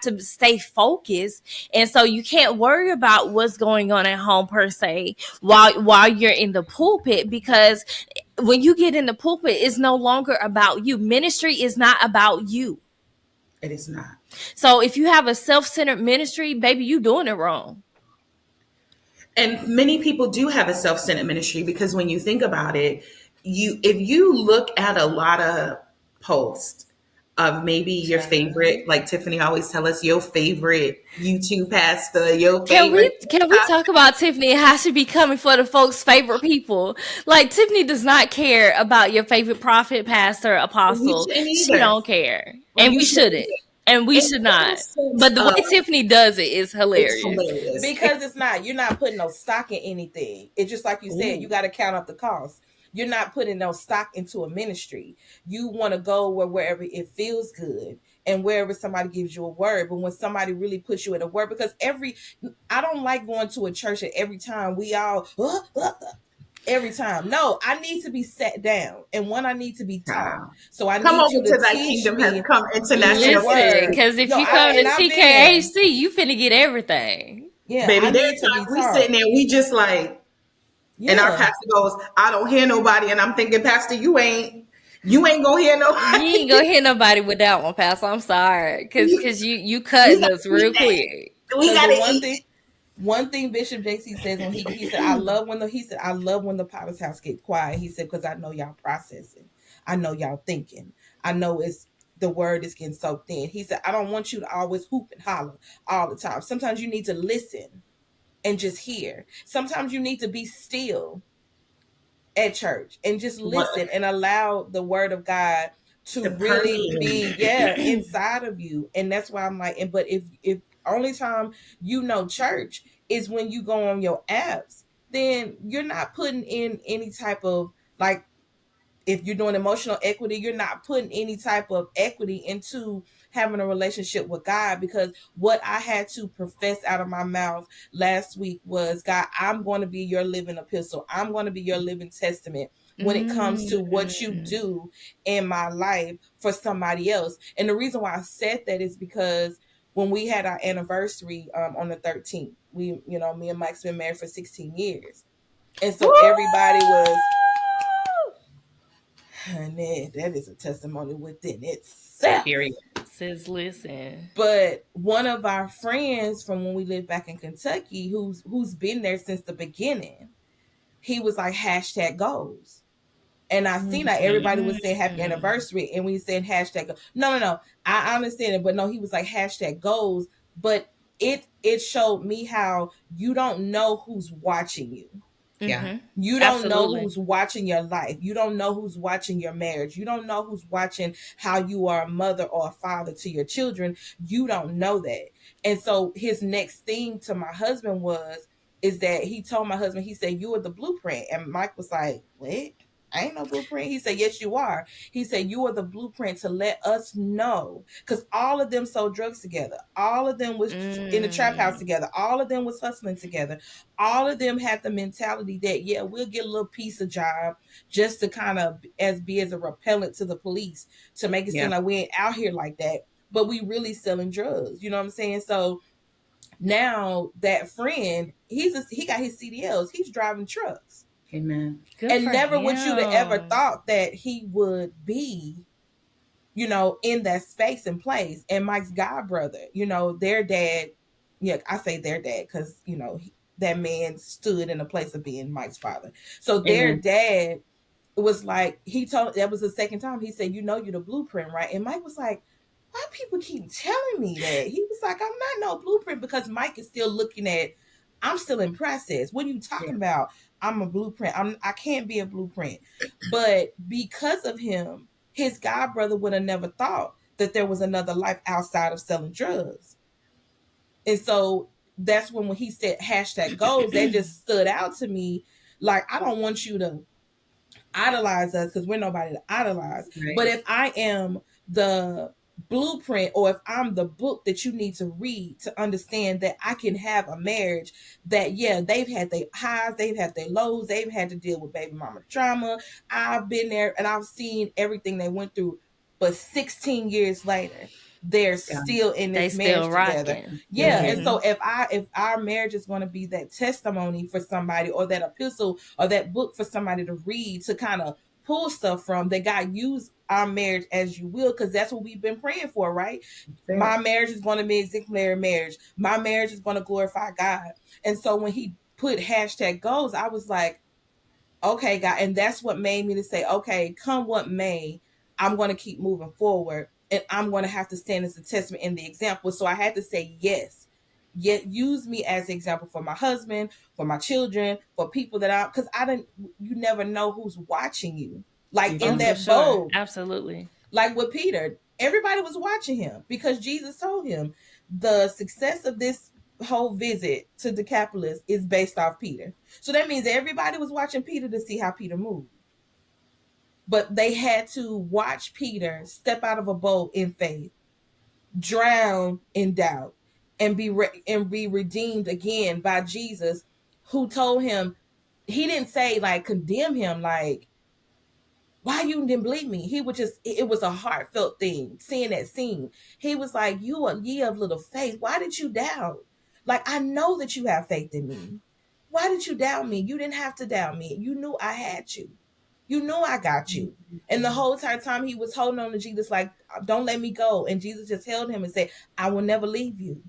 to stay focused, and so you can't worry about what's going on at home per se while you're in the pulpit, because when you get in the pulpit, it's no longer about you. Ministry is not about you. It is not. So if you have a self-centered ministry, baby, you doing it wrong. And many people do have a self-centered ministry, because when you think about it, if you look at a lot of posts of maybe your Child. favorite, like Tiffany always tell us, your favorite YouTube pastor, your Can favorite we can we talk about Tiffany and how she be coming for the folks' favorite people? Like, Tiffany does not care about your favorite prophet, pastor, you apostle. shouldn't She either. don't care, Well, and you we shouldn't shouldn't, either. and we In should the not. sense But the way of, Tiffany does it is it's hilarious. hilarious. Because it's not, you're not putting no stock in anything. It's just like you said, you Ooh, got to count up the cost. You're not putting no stock into a ministry. You want to go wherever it feels good and wherever somebody gives you a word. But when somebody really puts you in a word, because I don't like going to a church and every time we all, every time. No, I need to be sat down, and one, I need to be taught. child. So I Come need over you to to thy teach kingdom has me come the international Listen, word. ministry. because if No, you come to I've been, TKHC, you finna get everything. yeah, Baby, I there need are to be times we sitting taught. there, we just like, and our Yeah. pastor goes, I don't hear nobody. And I'm thinking, Pastor, you ain't gonna hear You nobody. ain't gonna hit nobody with that one, Pastor. I'm sorry, cause you We cutting gotta us eat real that. quick. We Because the gotta one eat. thing, one thing Bishop JC says when he said, I love when the Potter's house get quiet. He said, because I know y'all processing. I know y'all thinking. I know it's the word is getting so thin. He said, I don't want you to always hoop and holler all the time. Sometimes you need to listen and just hear. Sometimes you need to be still at church and just What listen and allow the word of God to to really be, permeate. yeah, inside of you. And that's why I'm like, and but if only time church is when you go on your apps, then you're not putting in any type of, like, if you're doing emotional equity, you're not putting any type of equity into having a relationship with God. Because what I had to profess out of my mouth last week was, God, I'm going to be your living epistle. I'm going to be your living testament when it comes to what you Mm. do in my life for somebody else. And the reason why I said that is because when we had our anniversary on the 13th, me and Mike's been married for 16 years. And Woo! so everybody was, honey, that is a testimony within itself. Period. Says, listen. But one of our friends from when we lived back in Kentucky, who's been there since the beginning, he was like hashtag goals. And I seen that everybody was saying happy Mm. anniversary, and we saying hashtag no, no, no. I understand it, but no, he was like hashtag goals. But it showed me how you don't know who's watching you. Yeah. Mm-hmm. You don't know Absolutely. who's watching your life. You don't know who's watching your marriage. You don't know who's watching how you are a mother or a father to your children. You don't know that. And so his next thing to my husband is that he told my husband, he said, you are the blueprint. And Mike was like, what? I ain't no blueprint. He said, yes, you are. He said, you are the blueprint to let us know. Because all of them sold drugs together. All of them was in the trap house Mm. together. All of them was hustling together. All of them had the mentality that, yeah, we'll get a little piece of job just to kind of be as a repellent to the police, to make it seem Yeah. like we ain't out here like that. But we really selling drugs. You know what I'm saying? So now that friend, he got his CDLs. He's driving trucks. Amen. Good And for never would you'd have ever him. thought that he would be, in that space and place. And Mike's god brother, their dad, yeah, I say their dad because, that man stood in the place of being Mike's father. So their Amen. dad, it was like, he told, that was the second time he said, you're the blueprint, right? And Mike was like, why people keep telling me that? He was like, I'm not no blueprint, because Mike is still looking at, I'm still in process. What are you Yeah. talking about? I'm a blueprint. I can't be a blueprint. But because of him, his god brother would have never thought that there was another life outside of selling drugs. And so that's when he said hashtag goals, that just stood out to me. Like, I don't want you to idolize us because we're nobody to idolize. But Right. if I am the blueprint, or if I'm the book that you need to read to understand that I can have a marriage that, yeah, they've had their highs, they've had their lows, they've had to deal with baby mama trauma. I've been there and I've seen everything they went through. But 16 years later, they're Yeah. still in They this marriage still together. rocking. Yeah. And Mm-hmm. so Mm-hmm. if our marriage is going to be that testimony for somebody, or that epistle or that book for somebody to read, to kind of pull stuff from, that God use our marriage as you will, because that's what we've been praying for, right? That's My it. marriage is going to be exemplary marriage. My marriage is going to glorify God. And so when he put hashtag goals, I was like, okay, God. And that's what made me to say, okay, come what may, I'm going to keep moving forward, and I'm going to have to stand as a testament in the example. So I had to say yes. Yet use me as an example for my husband, for my children, for people that I, because I didn't, you never know who's watching you. Like You Oh, in don't. for that sure. boat, Absolutely. like with Peter, everybody was watching him because Jesus told him the success of this whole visit to Decapolis is based off Peter. So that means everybody was watching Peter to see how Peter moved. But they had to watch Peter step out of a boat in faith, drown in doubt, and be redeemed again by Jesus, who told him, he didn't say like condemn him, like, why you didn't believe me? He would just, it was a heartfelt thing, seeing that scene. He was like, you are ye of little faith. Why did you doubt? Like, I know that you have faith in me. Why did you doubt me? You didn't have to doubt me. You knew I had you. You knew I got you. And the whole entire time he was holding on to Jesus, like, don't let me go. And Jesus just held him and said, I will never leave you.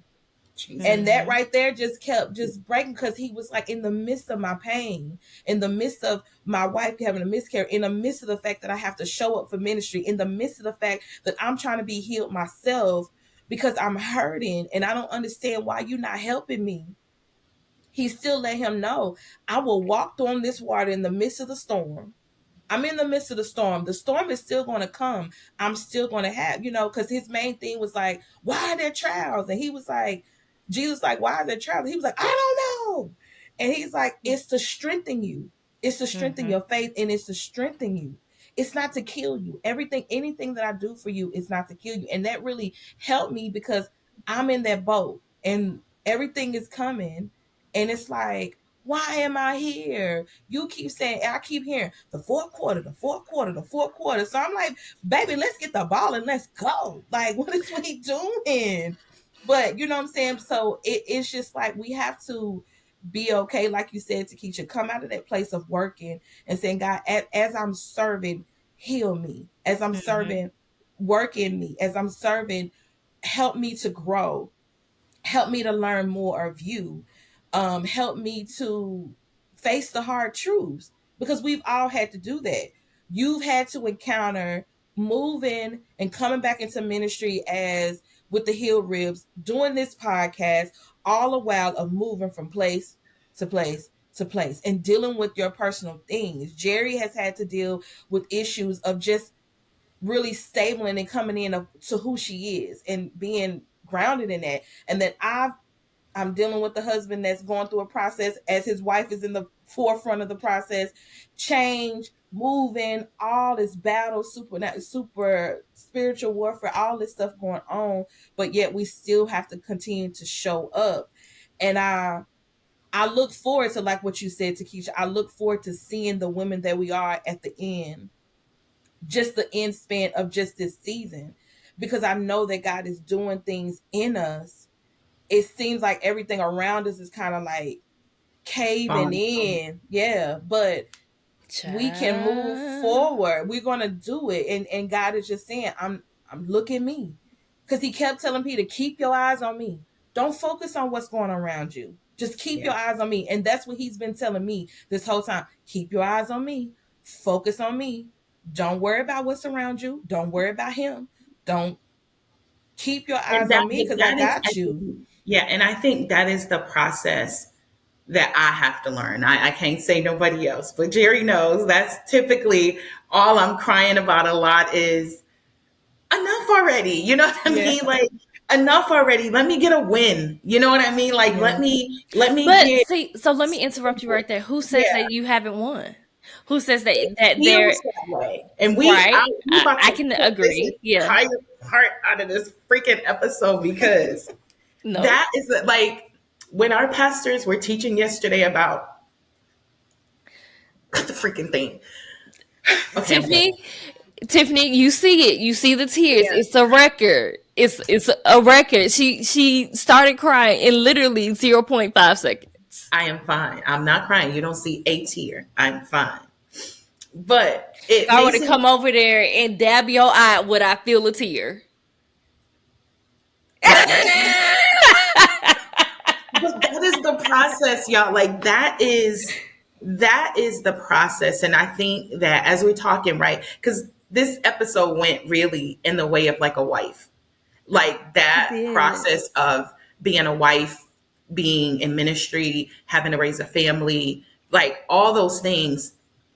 And Jesus. that Mm-hmm. right there just kept just breaking, because he was like, in the midst of my pain, in the midst of my wife having a miscarriage, in the midst of the fact that I have to show up for ministry, in the midst of the fact that I'm trying to be healed myself because I'm hurting and I don't understand why you're not helping me. He still let him know, I will walk on this water in the midst of the storm. I'm in the midst of the storm. The storm is still going to come. I'm still going to have, because his main thing was like, why are there trials? And he was like, Jesus, like, why are there trials? He was like, I don't know. And he's like, it's to strengthen you. It's to strengthen Mm-hmm. your faith, and it's to strengthen you. It's not to kill you. Anything that I do for you is not to kill you. And that really helped me because I'm in that boat and everything is coming. And it's like, why am I here? You keep saying, I keep hearing the fourth quarter, the fourth quarter, the fourth quarter. So I'm like, baby, let's get the ball and let's go. Like, what is we doing? But you know what I'm saying? So it's just like we have to be okay, like you said, Tikisha, come out of that place of working and saying, God, as I'm serving, heal me. As I'm Mm-hmm. serving, work in me. As I'm serving, help me to grow, help me to learn more of you, help me to face the hard truths, because we've all had to do that. You've had to encounter moving and coming back into ministry as with the heel ribs, doing this podcast, all the while of moving from place to place to place and dealing with your personal things. Geri has had to deal with issues of just really stabling and coming in to who she is and being grounded in that. And that I'm dealing with the husband that's going through a process as his wife is in the forefront of the process. Change, moving, all this battle, super spiritual warfare, all this stuff going on, but yet we still have to continue to show up. And I look forward to, like what you said, Tikisha, I look forward to seeing the women that we are at the end, just the end span of just this season, because I know that God is doing things in us. It seems like everything around us is kind of like caving in. Yeah, but we can move Child. forward. We're gonna do it. And God is just saying, look at me. Because he kept telling Peter, keep your eyes on me. Don't focus on what's going on around you. Just keep Yeah. your eyes on me. And that's what he's been telling me this whole time. Keep your eyes on me. Focus on me. Don't worry about what's around you. Don't worry about him. Don't keep your And eyes that, on me but because I that is, I got you. think, yeah, and I think that is the process that I have to learn. I can't say nobody else, but Geri knows that's typically all I'm crying about a lot is enough already. You know what I Yeah. mean? Like, enough already. Let me get a win. You know what I mean? Like, Yeah. let me But get see, so let me interrupt you right there. Who says yeah. that you haven't won? Who says that they're Feels that way. And right? we about I to can cut this agree. Yeah. entire part out of this freaking episode because No. that is like when our pastors were teaching yesterday about cut the freaking thing. Okay, I'm done. Tiffany, Tiffany, you see it. You see the tears. Yeah, It's a record. It's a record. She started crying in literally 0.5 seconds. I am fine. I'm not crying. You don't see a tear. I'm fine. But If it I were to makes it come over there and dab your eye, would I feel a tear? that but that is the process, y'all. Like that is the process. And I think that as we're talking, right, because this episode went really in the way of like a wife. Like It that did. process of being a wife, being in ministry, having to raise a family, like all those things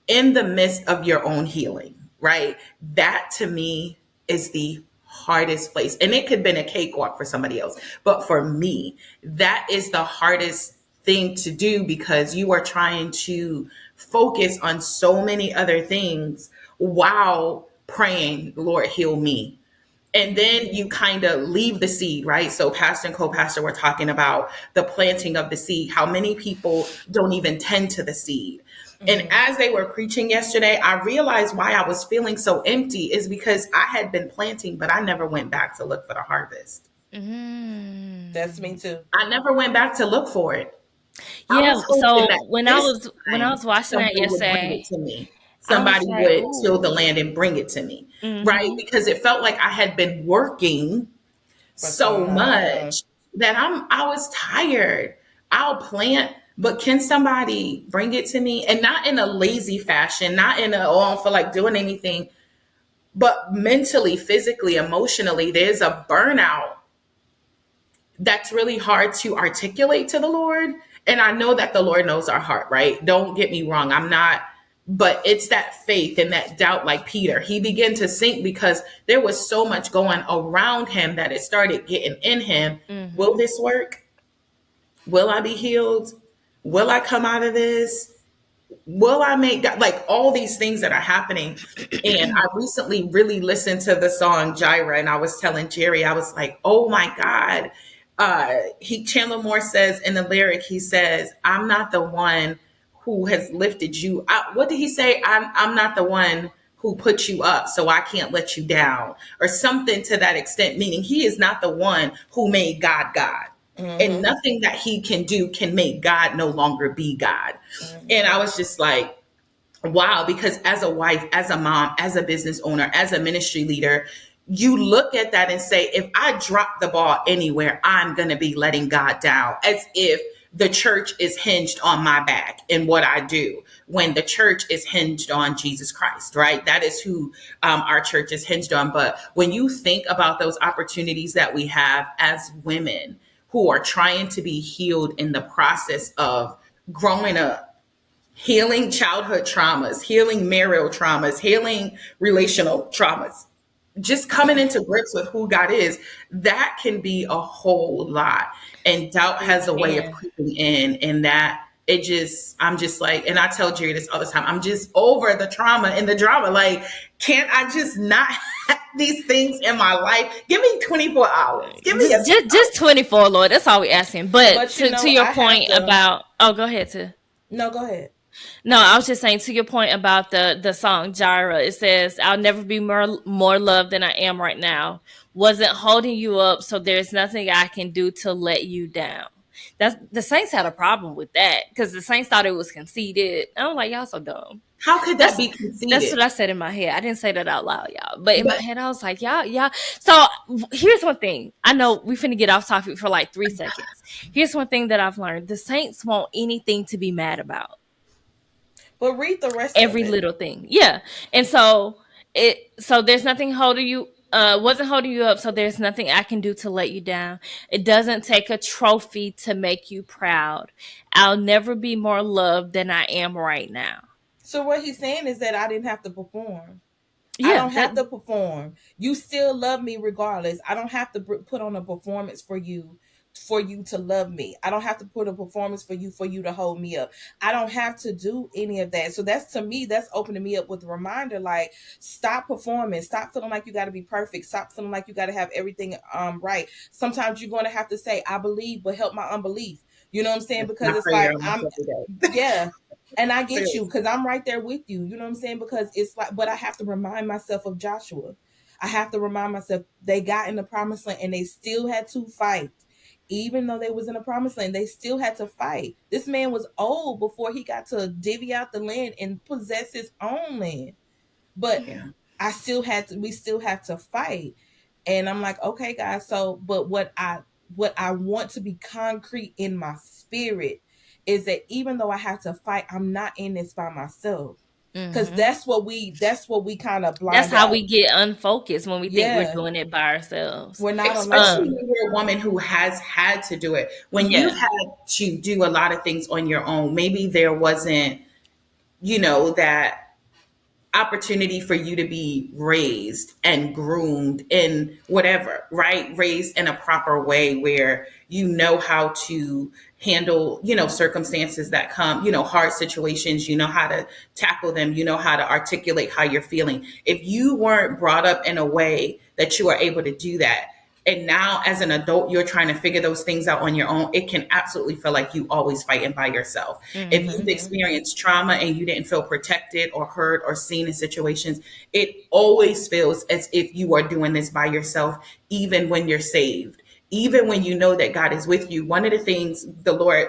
in the midst of your own healing, right? That to me is the hardest place. And it could have been a cakewalk for somebody else. But for me, that is the hardest thing to do because you are trying to focus on so many other things while praying, Lord, heal me, and then you kind of leave the seed, right? So pastor and co-pastor were talking about the planting of the seed, how many people don't even tend to the seed. And Mm-hmm. as they were preaching yesterday, I realized why I was feeling so empty is because I had been planting, but I never went back to look for the harvest. That's Mm. me too. I never went back to look for it. I Yeah. was hoping So that when I this was time watching that somebody would bring it yesterday, to me. I was Somebody like, would till the "Ooh." land and bring it to me, right? Hmm. Because it felt like I had been working For so so long. much that I was tired. I'll plant, but can somebody bring it to me? And not in a lazy fashion, not in a oh I don't feel like doing anything, but mentally, physically, emotionally, there's a burnout that's really hard to articulate to the Lord. And I know that the Lord knows our heart, right? Don't get me wrong. I'm not, but it's that faith and that doubt, like Peter. He began to sink because there was so much going around him that it started getting in him. Will Hmm. this work? Will I be healed? Will I come out of this? Will I make God, like all these things that are happening? And I recently really listened to the song Gyra, and I was telling Geri, I was like, oh my God. He Chandler Moore says in the lyric, he says, I'm not the one who has lifted you up. What did he say? I'm not the one who put you up, so I can't let you down, or something to that extent, meaning he is not the one who made God God. And Mm-hmm. nothing that he can do can make God no longer be God. And Mm-hmm. I was just like, wow, because as a wife, as a mom, as a business owner, as a ministry leader, you look at that and say, if I drop the ball anywhere, I'm going to be letting God down, as if the church is hinged on my back and what I do, when the church is hinged on Jesus Christ, right? That is who our church is hinged on. But when you think about those opportunities that we have as women who are trying to be healed in the process of growing up, healing childhood traumas, healing marital traumas, healing relational traumas, just coming into grips with who God is, that can be a whole lot. And doubt It has a way of can. creeping in, and that it just, I'm just like, and I tell Jerry this all the time, I'm just over the trauma and the drama. Like, can't I just not have these things in my life? Give me 24 hours. Give me a Just 24, Lord. That's all we asking. But But you to know, your I have point to. about, oh, go ahead, too. No, go ahead. No, I was just saying to your point about the song Gyra. It says, "I'll never be more loved than I am right now. Wasn't holding you up, so there's nothing I can do to let you down." That's the Saints had a problem with that because the Saints thought it was conceited. I'm like, y'all so dumb. How could that That's be that's what conceited? I said in my head. I didn't say that out loud, y'all. But in my But head, I was like, y'all. So here's one thing. I know we finna get off topic for like 3 seconds. Here's one thing that I've learned: the Saints want anything to be mad about, But read the rest of every it. little thing. Yeah. And so there's nothing holding you wasn't holding you up, so there's nothing I can do to let you down. It doesn't take a trophy to make you proud. I'll never be more loved than I am right now. So what he's saying is that I didn't have to perform. I Yeah, don't that have to perform. You still love me regardless. I don't have to put on a performance for you to love me. I don't have to put a performance for you to hold me up. I don't have to do any of that. So that's, to me, that's opening me up with a reminder, like, stop performing. Stop feeling like you got to be perfect. Stop feeling like you got to have everything right. Sometimes you're going to have to say I believe, but help my unbelief. You know what I'm saying? Because I it's pray like, almost I'm every day. yeah. And I get you Seriously. because I'm right there with you. You know what I'm saying? Because it's like, but I have to remind myself of Joshua. I have to remind myself they got in the promised land and they still had to fight. Even though they was in the promised land, they still had to fight. This man was old before he got to divvy out the land and possess his own land. But Yeah. we still had to fight. And I'm like, okay, guys, so but what I want to be concrete in my spirit is that even though I have to fight, I'm not in this by myself. Cause hmm that's what we kind of that's blind how out. we get unfocused when we think we're Yeah. doing it by ourselves. We're not Especially alone. Um, when you're a woman who has had to do it. When you've yeah, had to do a lot of things on your own, maybe there wasn't, that opportunity for you to be raised and groomed in whatever, right? Raised in a proper way where you know how to handle, circumstances that come, hard situations, you know how to tackle them, you know how to articulate how you're feeling. If you weren't brought up in a way that you are able to do that, and now as an adult you're trying to figure those things out on your own, it can absolutely feel like you always fighting by yourself. If you've hmm experienced trauma and you didn't feel protected or heard or seen in situations, it always feels as if you are doing this by yourself, even when you're saved, even when you know that God is with you. One of the things the Lord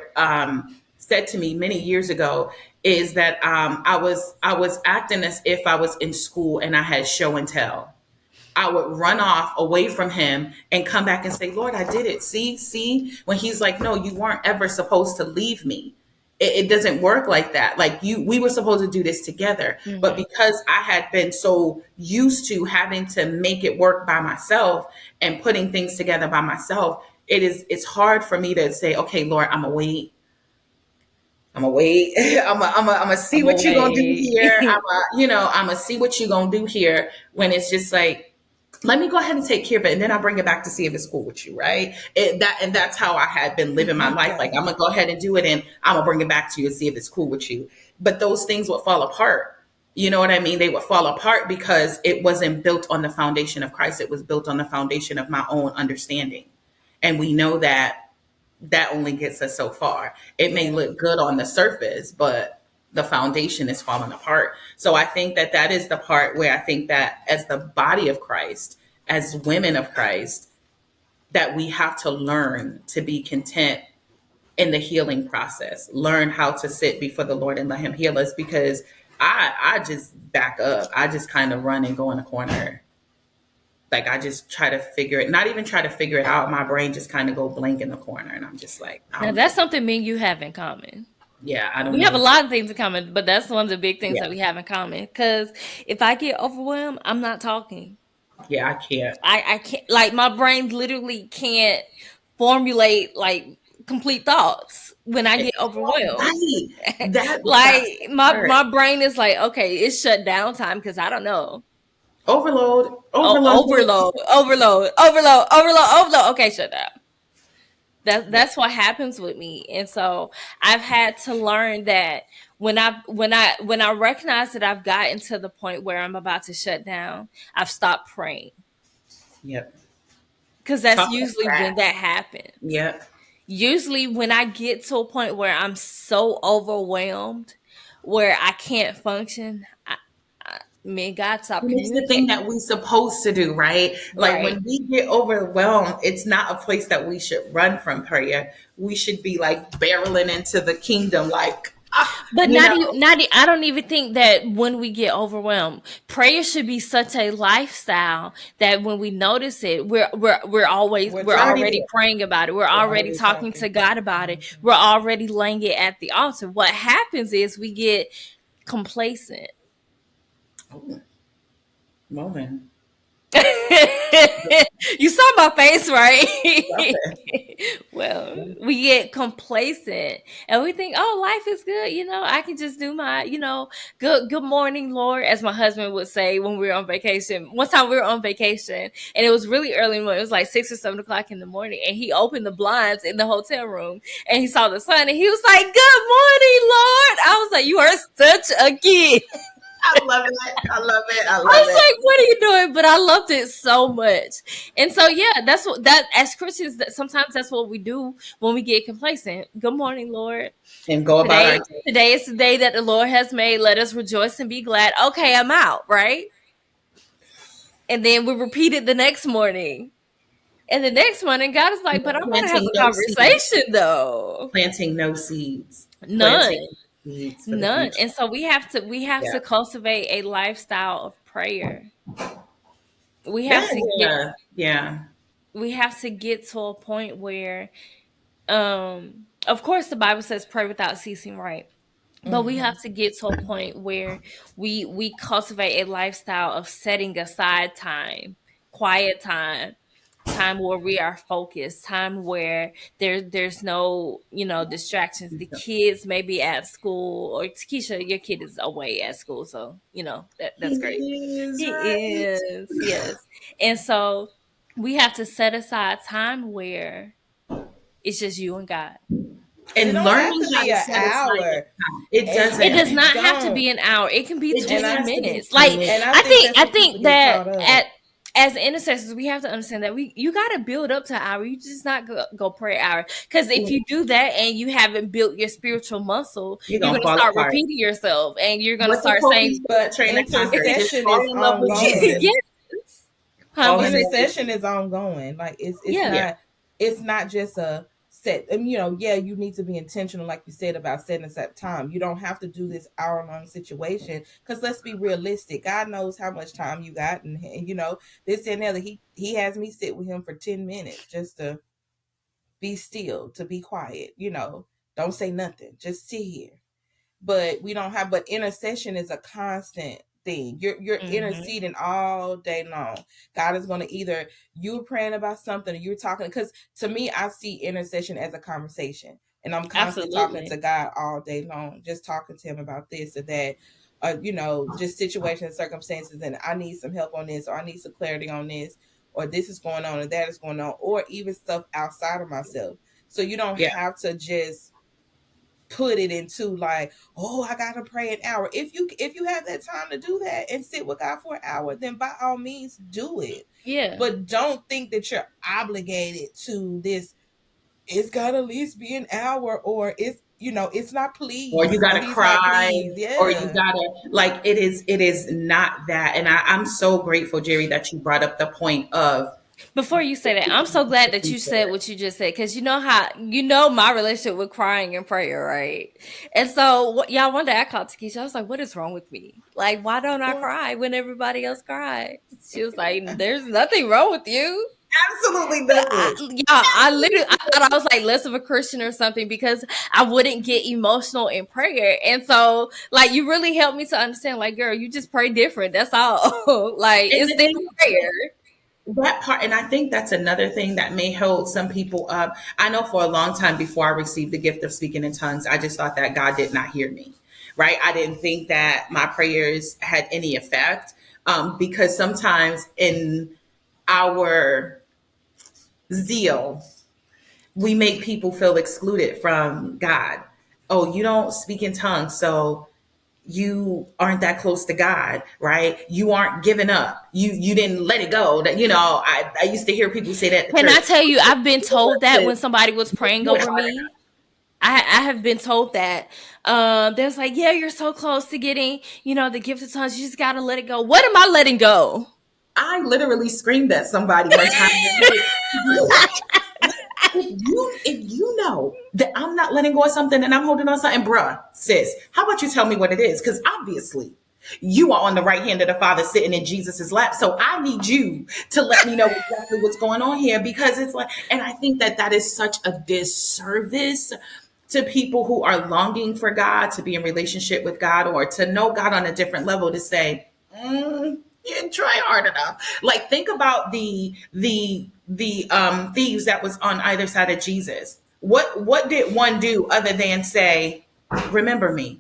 said to me many years ago is that I was acting as if I was in school and I had show and tell. I would run off away from him and come back and say, Lord, I did it. See, when he's like, no, you weren't ever supposed to leave me. It doesn't work like that. Like we were supposed to do this together. But hmm because I had been so used to having to make it work by myself and putting things together by myself, it's hard for me to say, okay, Lord, I'm gonna wait. I'm gonna wait. I'm gonna see I'm what you're gonna do here. away. I'm gonna see what you're gonna do here when it's just like, let me go ahead and take care of it, and then I'll bring it back to see if it's cool with you, right? That's how I had been living my life. Like, Okay. I'm gonna go ahead and do it, and I'm gonna bring it back to you and see if it's cool with you. But those things would fall apart. You know what I mean? They would fall apart because it wasn't built on the foundation of Christ. It was built on the foundation of my own understanding, and we know that only gets us so far. It may Yeah. look good on the surface, but the foundation is falling apart. So I think that is the part where I think that as the body of Christ, as women of Christ, that we have to learn to be content in the healing process, learn how to sit before the Lord and let him heal us, because I just back up. I just kind of run and go in a corner. Like, I just try to figure it, not even try to figure it out. My brain just kind of go blank in the corner, and I'm just like, I Now don't know that's what. something me and you have in common. Yeah, I don't We know have a what to. lot of things in common, but that's one of the big things Yeah, that we have in common. Because if I get overwhelmed, I'm not talking. yeah, I can't. I can't, like, my brain literally can't formulate like complete thoughts when I get overwhelmed. Right. Like That's the part. my brain is like, okay, it's shut down time because I don't know. Overload, Oh, overload. overload, overload, overload, overload, overload. Okay, shut down. Yeah. That's what happens with me. And so I've had to learn that when I recognize that I've gotten to the point where I'm about to shut down, I've stopped praying. Yep. Because that's Talk about usually when that. that happens. Yep. Usually when I get to a point where I'm so overwhelmed where I can't function, me and God stop And it's the thing communicating. that we're supposed to do, right? Like Right. when we get overwhelmed, it's not a place that we should run from prayer. We should be like barreling into the kingdom, like, But you not know, even, I don't even think that when we get overwhelmed, prayer should be such a lifestyle that when we notice it, We're we're already talking. already there. praying about it. We're We're already already talking to talking. God about it. Mhm. We're already laying it at the altar. What happens is we get complacent. Oh, moment. You saw my face, Love right? it. Well, we get complacent and we think, oh, life is good. I can just do my, good morning, Lord, as my husband would say when we were on vacation. One time we were on vacation and it was really early in the morning. It was like 6 or 7 o'clock in the morning. And he opened the blinds in the hotel room and he saw the sun and he was like, good morning, Lord. I was like, you are such a kid. I love it. I love it. I I love was it. like, "What are you doing?" But I loved it so much, and so yeah, that's what that as Christians. That sometimes that's what we do when we get complacent. Good morning, Lord. And go about our Today, day. today is the day that the Lord has made. Let us rejoice and be glad. Okay, I'm out, right? And then we repeat it the next morning, and the next morning, God is like, "But I want to have Planting a no seeds. conversation, though." Planting no seeds. None, Planting seeds for the none, future. and so we have to Yeah. cultivate a lifestyle of prayer. We Yeah. have to get Yeah. Yeah. we have to get to a point where of course the Bible says pray without ceasing, right? But we Mhm. have to get to a point where we cultivate a lifestyle of setting aside time, quiet time, time where we are focused, time where there's no, distractions. The kids may be at school, or Tikisha, your kid is away at school, so that's great. He is He right. is, yes. And so we have to set aside time where it's just you and God. And it And don't have learning to how be to an set aside that hour. time. It It does doesn't. not have to Don't. be an hour. It can be It And just 20 I has to be minutes. Like 10 minutes. and I I think think that's I what people think get that caught up. at as intercessors, we have to understand that you got to build up to an hour. You just not go pray an hour. Because if you do that and you haven't built your spiritual muscle, You're you're gonna gonna fall start apart. repeating yourself, and you're gonna What did start Kobe saying, say in But Train to Conquer? Just intercession is fall in love with Jesus. ongoing. "Yes, huh?" Fall What in you say? love with Intercession Jesus. is ongoing. Like it's Yeah, Yeah. not just a set. And yeah, you need to be intentional, like you said, about setting aside time. You don't have to do this hour-long situation, because let's be realistic. God knows how much time you got, and this and the other. He has me sit with him for 10 minutes just to be still, to be quiet. Don't say nothing, just sit here. But we don't have. But intercession is a constant thing. You're hmm, interceding all day long. God is going to either you're praying about something or you're talking, because to me I see intercession as a conversation, and I'm constantly talking to absolutely, God all day long, just talking to him about this or that, just situations, circumstances, and I need some help on this, or I need some clarity on this, or this is going on and that is going on, or even stuff outside of myself. So you don't Yeah. have to just put it into like, oh, I gotta pray an hour. If you have that time to do that and sit with God for an hour, then by all means do it. yeah. But don't think that you're obligated to this. It's gotta at least be an hour, or it's not Or you please, or gotta he's not cry, pleased. or you Yeah. gotta like it is not that. And I'm so grateful, Jerry, that you brought up the point of Before you say that, I'm so glad that you said what you just said, because you know how my relationship with crying and prayer, right? And so y'all, one day I called Tikisha. I was like, "What is wrong with me? Like, why don't I Well, cry when everybody else cries?" She was like, "There's nothing wrong with you." absolutely I, nothing. yeah, I literally I thought I was like less of a Christian or something because I wouldn't get emotional in prayer, and so like you really helped me to understand. Like, girl, you just pray different. That's all. Like, And it's the still thing prayer. that part, and I think that's another thing that may hold some people up. I know for a long time before I received the gift of speaking in tongues, I just thought that God did not hear me, right? I didn't think that my prayers had any effect, because sometimes in our zeal, We make people feel excluded from God. Oh, you don't speak in tongues, so you aren't that close to God, right? You aren't giving up. You didn't let it go. That, I used to hear people say that at the Can I church. tell you, I've been told that Listen, when somebody was you praying do it over hard me. I have been told that. There's like, yeah, you're so close to getting, the gift of tongues. You just gotta let it go. What am I letting go? I literally screamed at somebody one time. If you know that I'm not letting go of something and I'm holding on to something, bruh, sis, how about you tell me what it is? Because obviously you are on the right hand of the Father sitting in Jesus's lap. So I need you to let me know exactly what's going on here, because it's like, and I think that that is such a disservice to people who are longing for God, to be in relationship with God, or to know God on a different level, to say, you didn't try hard enough. Like, think about the thieves that was on either side of Jesus. What did one do other than say, remember me?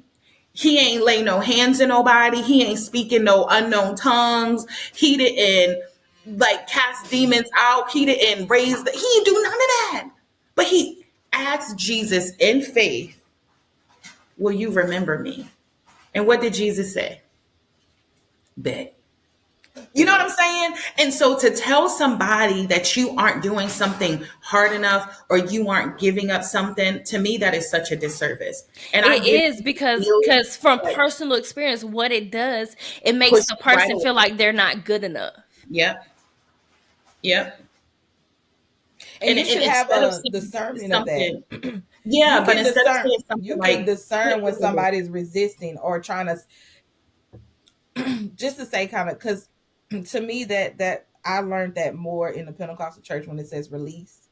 He ain't lay no hands in nobody. He ain't speaking no unknown tongues. He didn't like cast demons out. He didn't raise he didn't do none of that. But he asked Jesus in faith, will you remember me? And what did Jesus say? Bet. You know what I'm Bet. saying? And so to tell somebody that you aren't doing something hard enough, or you aren't giving up something, to me, that is such a disservice. And I It get is because feel because from like personal experience, what it does, it makes push the right person feel away. like they're not good enough. Yep. Yep. And And you should have instead of a saying discernment of that. something, yeah, You but can instead of discern. saying something You can like, discern when somebody's resisting or trying to, just to say, kind of, because to me that I learned that more in the Pentecostal church when it says release.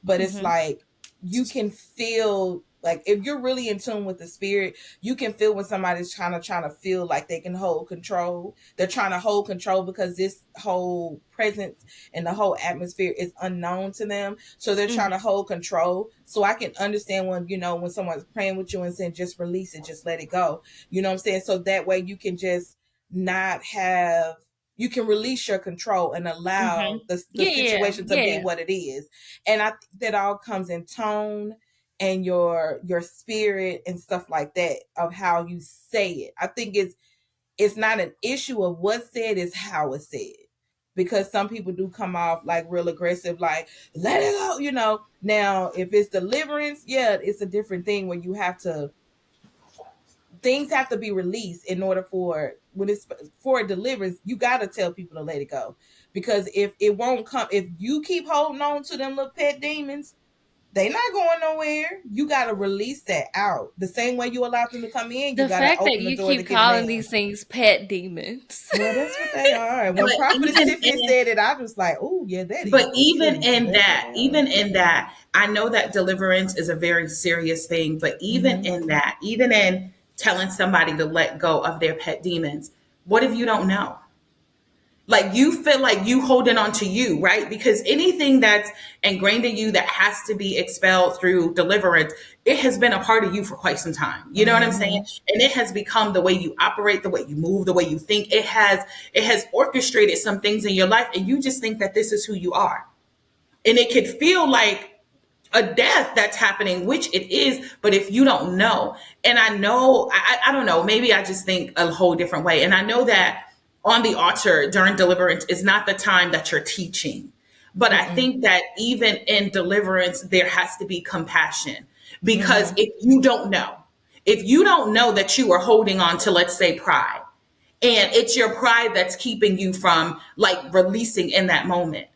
But it's Hmm. like you can feel, like, if you're really in tune with the spirit, you can feel when somebody's trying to feel like they can hold control. They're trying to hold control because this whole presence and the whole atmosphere is unknown to them, so they're trying to Hmm. hold control. So I can understand when, when someone's praying with you and saying just release it, just let it go. You know what I'm saying? So that way you can just not have, you can release your control and Hmm. allow the Yeah, yeah, situation to be yeah. what it is. And I think that all comes in tone and your spirit and stuff like that, of how you say it. I think it's not an issue of what's said, is how it's said. Because some people do come off like real aggressive, like, let it go, Now, if it's deliverance, yeah, it's a different thing where you have to, things have to be released in order for, when it's for a deliverance, you got to tell people to let it go. Because if it won't come, if you keep holding on to them little pet demons, they not going nowhere. You got to release that out. The same way you allow them to come in, you The got to fact that open the you door to keep get them calling in. these things pet demons. Well, that's what they are. And when but Prophetess even Tiffany in said it, I was like, oh, yeah, that But is the even truth. in That's what that, they are. even in that, I know that deliverance is a very serious thing, but even Mm-hmm. in that, even in telling somebody to let go of their pet demons, what if you don't know? Like, you feel like you holding on to you, right? Because anything that's ingrained in you that has to be expelled through deliverance, it has been a part of you for quite some time. You know what I'm saying? Mm-hmm. And it has become the way you operate, the way you move, the way you think. It has orchestrated some things in your life, and you just think that this is who you are. And it could feel like a death that's happening, which it is, but if you don't know, and I know, I don't know, maybe I just think a whole different way. And I know that on the altar during deliverance is not the time that you're teaching. But I Mm-mm. think that even in deliverance, there has to be compassion. Because Mm-hmm. if you don't know that you are holding on to, let's say, pride, and it's your pride that's keeping you from like releasing in that moment,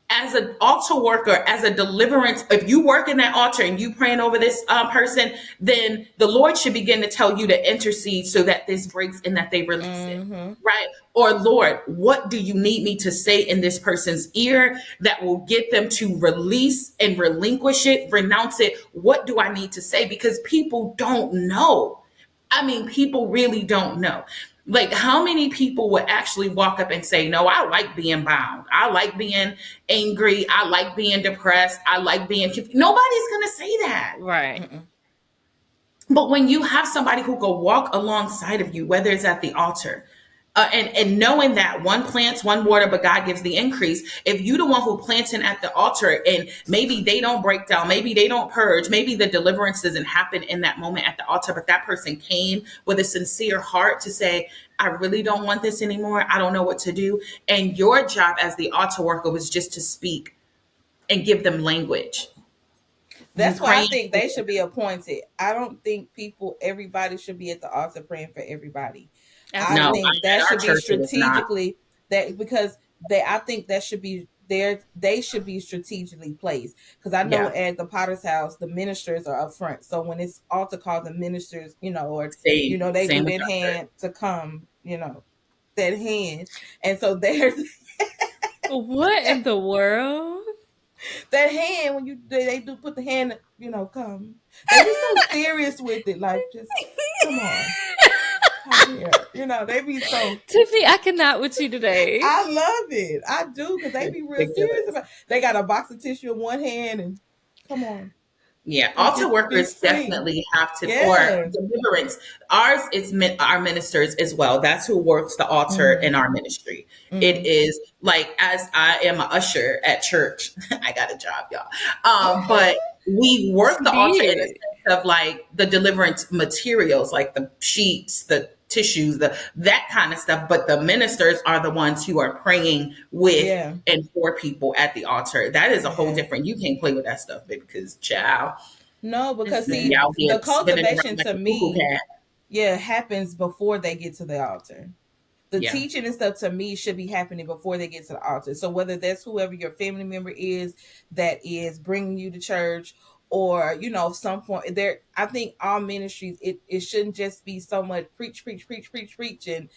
as an altar worker, as a deliverance, if you work in that altar and you praying over this person, then the Lord should begin to tell you to intercede so that this breaks and that they release it. Mm-hmm. Right? Or, Lord, what do you need me to say in this person's ear that will get them to release and relinquish it, renounce it? What do I need to say? Because people don't know. I mean, people really don't know. Like, how many people would actually walk up and say, no, I like being bound. I like being angry. I like being depressed. I like being confused. Nobody's going to say that. Right. Mm-mm. But when you have somebody who go walk alongside of you, whether it's at the altar, and knowing that one plants, one water, but God gives the increase. If you the one who planting at the altar, and maybe they don't break down, maybe they don't purge, maybe the deliverance doesn't happen in that moment at the altar, but that person came with a sincere heart to say, I really don't want this anymore. I don't know what to do. And your job as the altar worker was just to speak and give them language. You That's why I praying think for they should them. be appointed. I don't think everybody should be at the altar praying for everybody. I No, Absolutely. think that at our should be church it is not. strategically, that because I think that should be there. They should be strategically placed, because I know Yeah, at the Potter's house the ministers are up front. So when it's altar call, the ministers, or they do same with that our church. hand to come, that hand, and so there's What in the world? that hand when they do put the hand, come. They be so serious with it, like, just come on, how dare, they be so. Tiffany, I cannot with you today. I love it, I do, because they be real serious Ridiculous. about. They got a box of tissue in one hand, and come on, Yeah, let's altar get be workers free. definitely have to, or Yeah. deliverance. Ours is our ministers as well. That's who works the altar Mm-hmm. in our ministry. It Mm-hmm. is like, as I am an usher at church, I got a job, y'all. But Okay. we She work the altar in a did. sense of like the deliverance materials, like the sheets, the tissues, that kind of stuff. But the ministers are the ones who are praying with Yeah. and for people at the altar. That is a whole Yeah. different. You can't play with that stuff, baby, because child, No, because be see, Listen, out here the spinning cultivation around like to a cuckoo me, cat. yeah, happens before they get to the altar. The Yeah, teaching and stuff to me should be happening before they get to the altar. So whether that's whoever your family member is that is bringing you to church, or some form there, I think all ministries, it shouldn't just be so much preach, preach, preach, preach, preach, and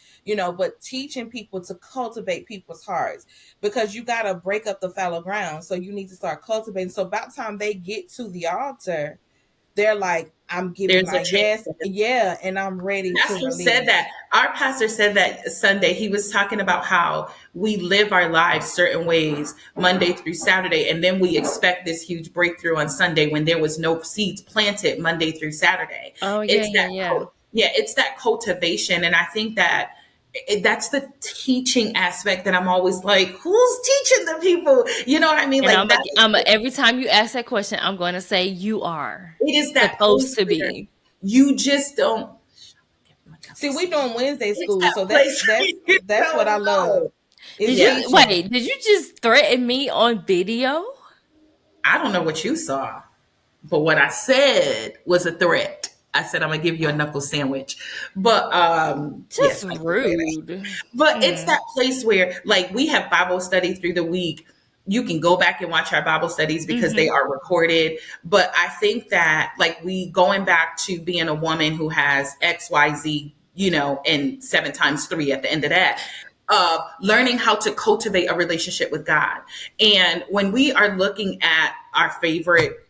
but teaching people to cultivate people's hearts, because you got to break up the fallow ground. So you need to start cultivating. So about time they get to the altar, they're like, I'm giving there's a my yes, change. yeah, and I'm ready to Pastor said release. that. Our pastor said that Sunday. He was talking about how we live our lives certain ways Monday through Saturday, and then we expect this huge breakthrough on Sunday when there was no seeds planted Monday through Saturday. oh yeah, It's yeah, that, yeah. yeah, it's that cultivation, and I think that that's the teaching aspect that I'm always like, who's teaching the people? You know what I mean? And Like that. every time you ask that question, I'm going to say you are It is that supposed place to where be. you just don't. See, we doing Wednesday It's school, that so that's place where that's you that's what I don't love. know. Is Did Yeah. you teaching. wait? Did you just threaten me on video? I don't know what you saw, but what I said was a threat. I said I'm gonna give you a knuckle sandwich. But Just yes, I did say that. rude. But it's Mm. that place where, like, we have Bible study through the week. You can go back and watch our Bible studies because they Mm-hmm. are recorded. But I think that, like, we going back to being a woman who has XYZ, and seven times three at the end of that, of learning how to cultivate a relationship with God. And when we are looking at our favorite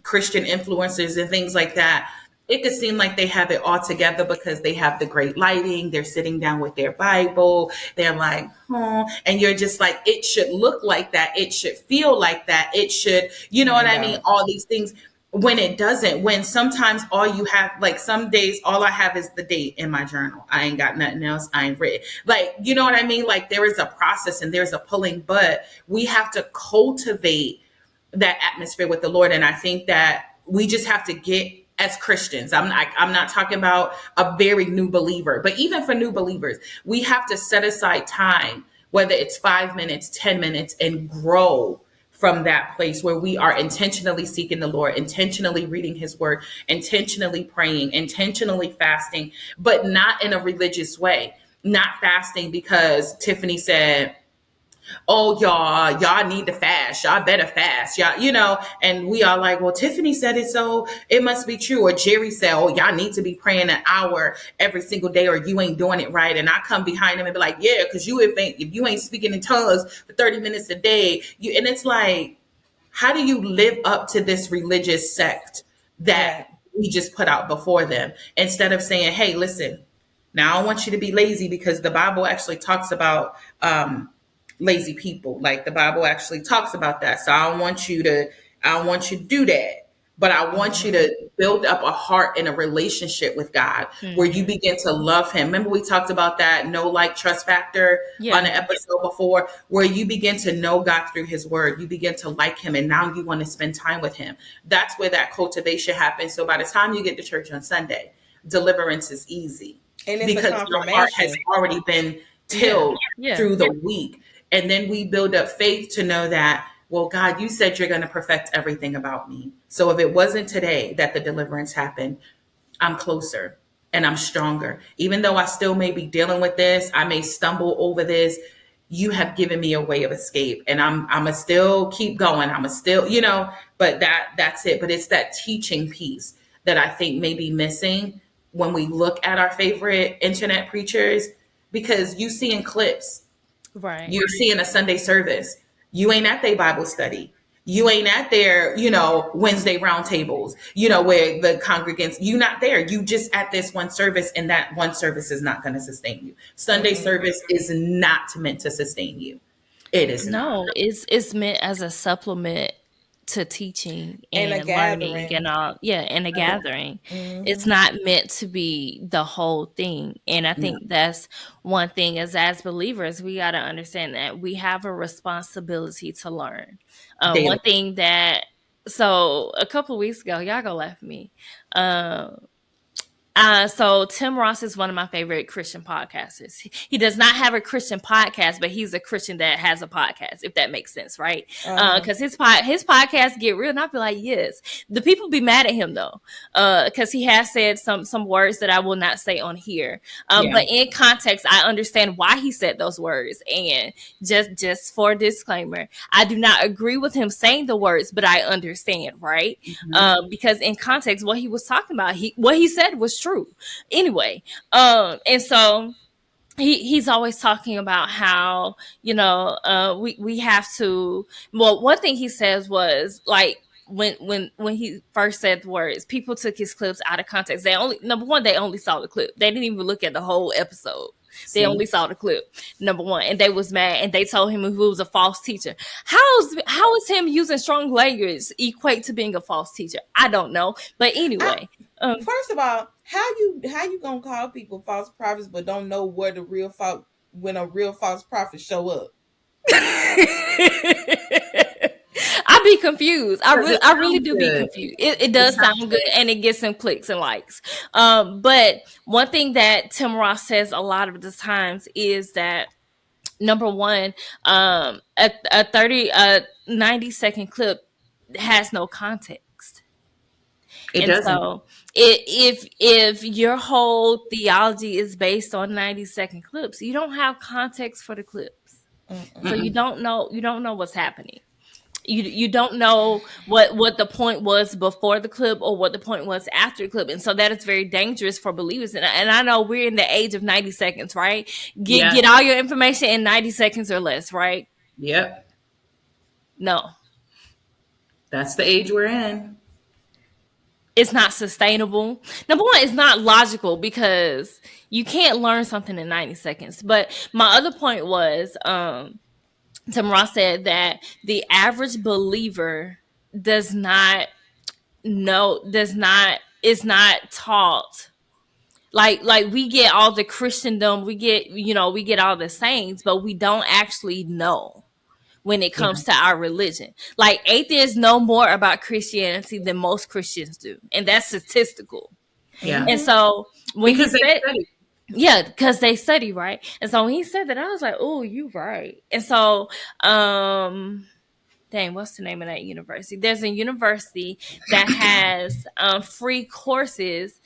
Christian influencers and things like that, it could seem like they have it all together because they have the great lighting. They're sitting down with their Bible. They're like, oh, and you're just like, it should look like that. It should feel like that. It should, you know And what it I mean? don't. All these things. When it doesn't, when sometimes all you have, like some days, all I have is the date in my journal. I ain't got nothing else. I ain't written. Like, you know what I mean? Like there is a process and there's a pulling, but we have to cultivate that atmosphere with the Lord. And I think that we just have to get, as Christians, I'm not talking about a very new believer, but even for new believers, we have to set aside time, whether it's 5 minutes, 10 minutes, and grow from that place where we are intentionally seeking the Lord, intentionally reading his word, intentionally praying, intentionally fasting, but not in a religious way. Not fasting because Tiffany said, oh, y'all need to fast. Y'all better fast. Y'all, and we are like, well, Tiffany said it, so it must be true. Or Geri said, oh, y'all need to be praying an hour every single day or you ain't doing it right. And I come behind them and be like, yeah, because if you ain't speaking in tongues for 30 minutes a day, and it's like, how do you live up to this religious sect that Right. we just put out before them instead of saying, hey, listen, now I don't want you to be lazy because the Bible actually talks about lazy people. Like the Bible actually talks about that. So I don't want you to do that. But I want you Mhm. to build up a heart and a relationship with God where you Mm-hmm. begin to love Him. Remember, we talked about that no like trust factor on Yeah. the episode before, where you begin to know God through His Word. You begin to like Him, and now you want to spend time with Him. That's where that cultivation happens. So by the time you get to church on Sunday, deliverance is easy And it's a because your heart has confirmation. already been Yeah. tilled Yeah. through the week. And then we build up faith to know that, well, God, you said you're going to perfect everything about me. So if it wasn't today that the deliverance happened, I'm closer and I'm stronger. Even though I still may be dealing with this, I may stumble over this. You have given me a way of escape, and I'm a still keep going. I'm a still, but that's it. But it's that teaching piece that I think may be missing when we look at our favorite internet preachers, because you see in clips, Right. you're seeing a Sunday service. You ain't at their Bible study. You ain't at their, Wednesday roundtables, where the congregants, you not there. You just at this one service, and that one service is not going to sustain you. Sunday Mm-mm. service is not meant to sustain you. It is not. No, it's meant as a supplement to teaching And a and learning gathering. and all. Yeah, and a gathering. It's Mm-hmm. not meant to be the whole thing. And I No, think that's one thing, as believers, we got to understand that we have a responsibility to learn. daily. One thing that so a couple of weeks ago, y'all gonna laugh at me. Um, so Tim Ross is one of my favorite Christian podcasters. He does not have a Christian podcast, but he's a Christian that has a podcast, if that makes sense, right? Uh-huh. Because his podcast get real, and I be like, yes. The people be mad at him though, because he has said some words that I will not say on here. Yeah. But in context, I understand why he said those words. And just for disclaimer, I do not agree with him saying the words, but I understand, right? Mhm. Because in context, what he was talking about, what he said was true. Anyway, and so he's always talking about how we have to. Well, one thing he says was like when he first said the words, people took his clips out of context. They only number one, they only saw the clip. They didn't even look at the whole episode. They only See, saw the clip, number one, and they was mad, and they told him he was a false teacher. How is him using strong language equate to being a false teacher? I don't know, but I anyway, First of all, how you gonna call people false prophets but don't know where the real false when a real false prophet show up? I be confused. because it I really sounds do be good. confused. It It does sounds sound good, good. and it gets some clicks and likes. But one thing that Tim Ross says a lot of the times is that number one, a 90-second clip has no context. It And doesn't. so if your whole theology is based on 90-second clips, you don't have context for the clips. So Mm-mm. Mm-mm. you don't know what's happening. You don't know what the point was before the clip or what the point was after the clip. And so that is very dangerous for believers. And I know we're in the age of 90 seconds, right? Yeah. Get all your information in 90 seconds or less, right? Yep. No. That's the age we're in. It's not sustainable. Number one, it's not logical because you can't learn something in 90 seconds. But my other point was, Tim Ross said that the average believer does not is not taught like we get all the Christendom, we get all the sayings, but we don't actually know when it Yeah. comes to our religion. Like atheists know more about Christianity than most Christians do, and that's statistical. Yeah. And Mm-hmm. so when he Because they said, study. yeah, because they study, right? And so when he said that, I was like, oh, you right. And so dang, what's the name of that university? There's a university that has free courses,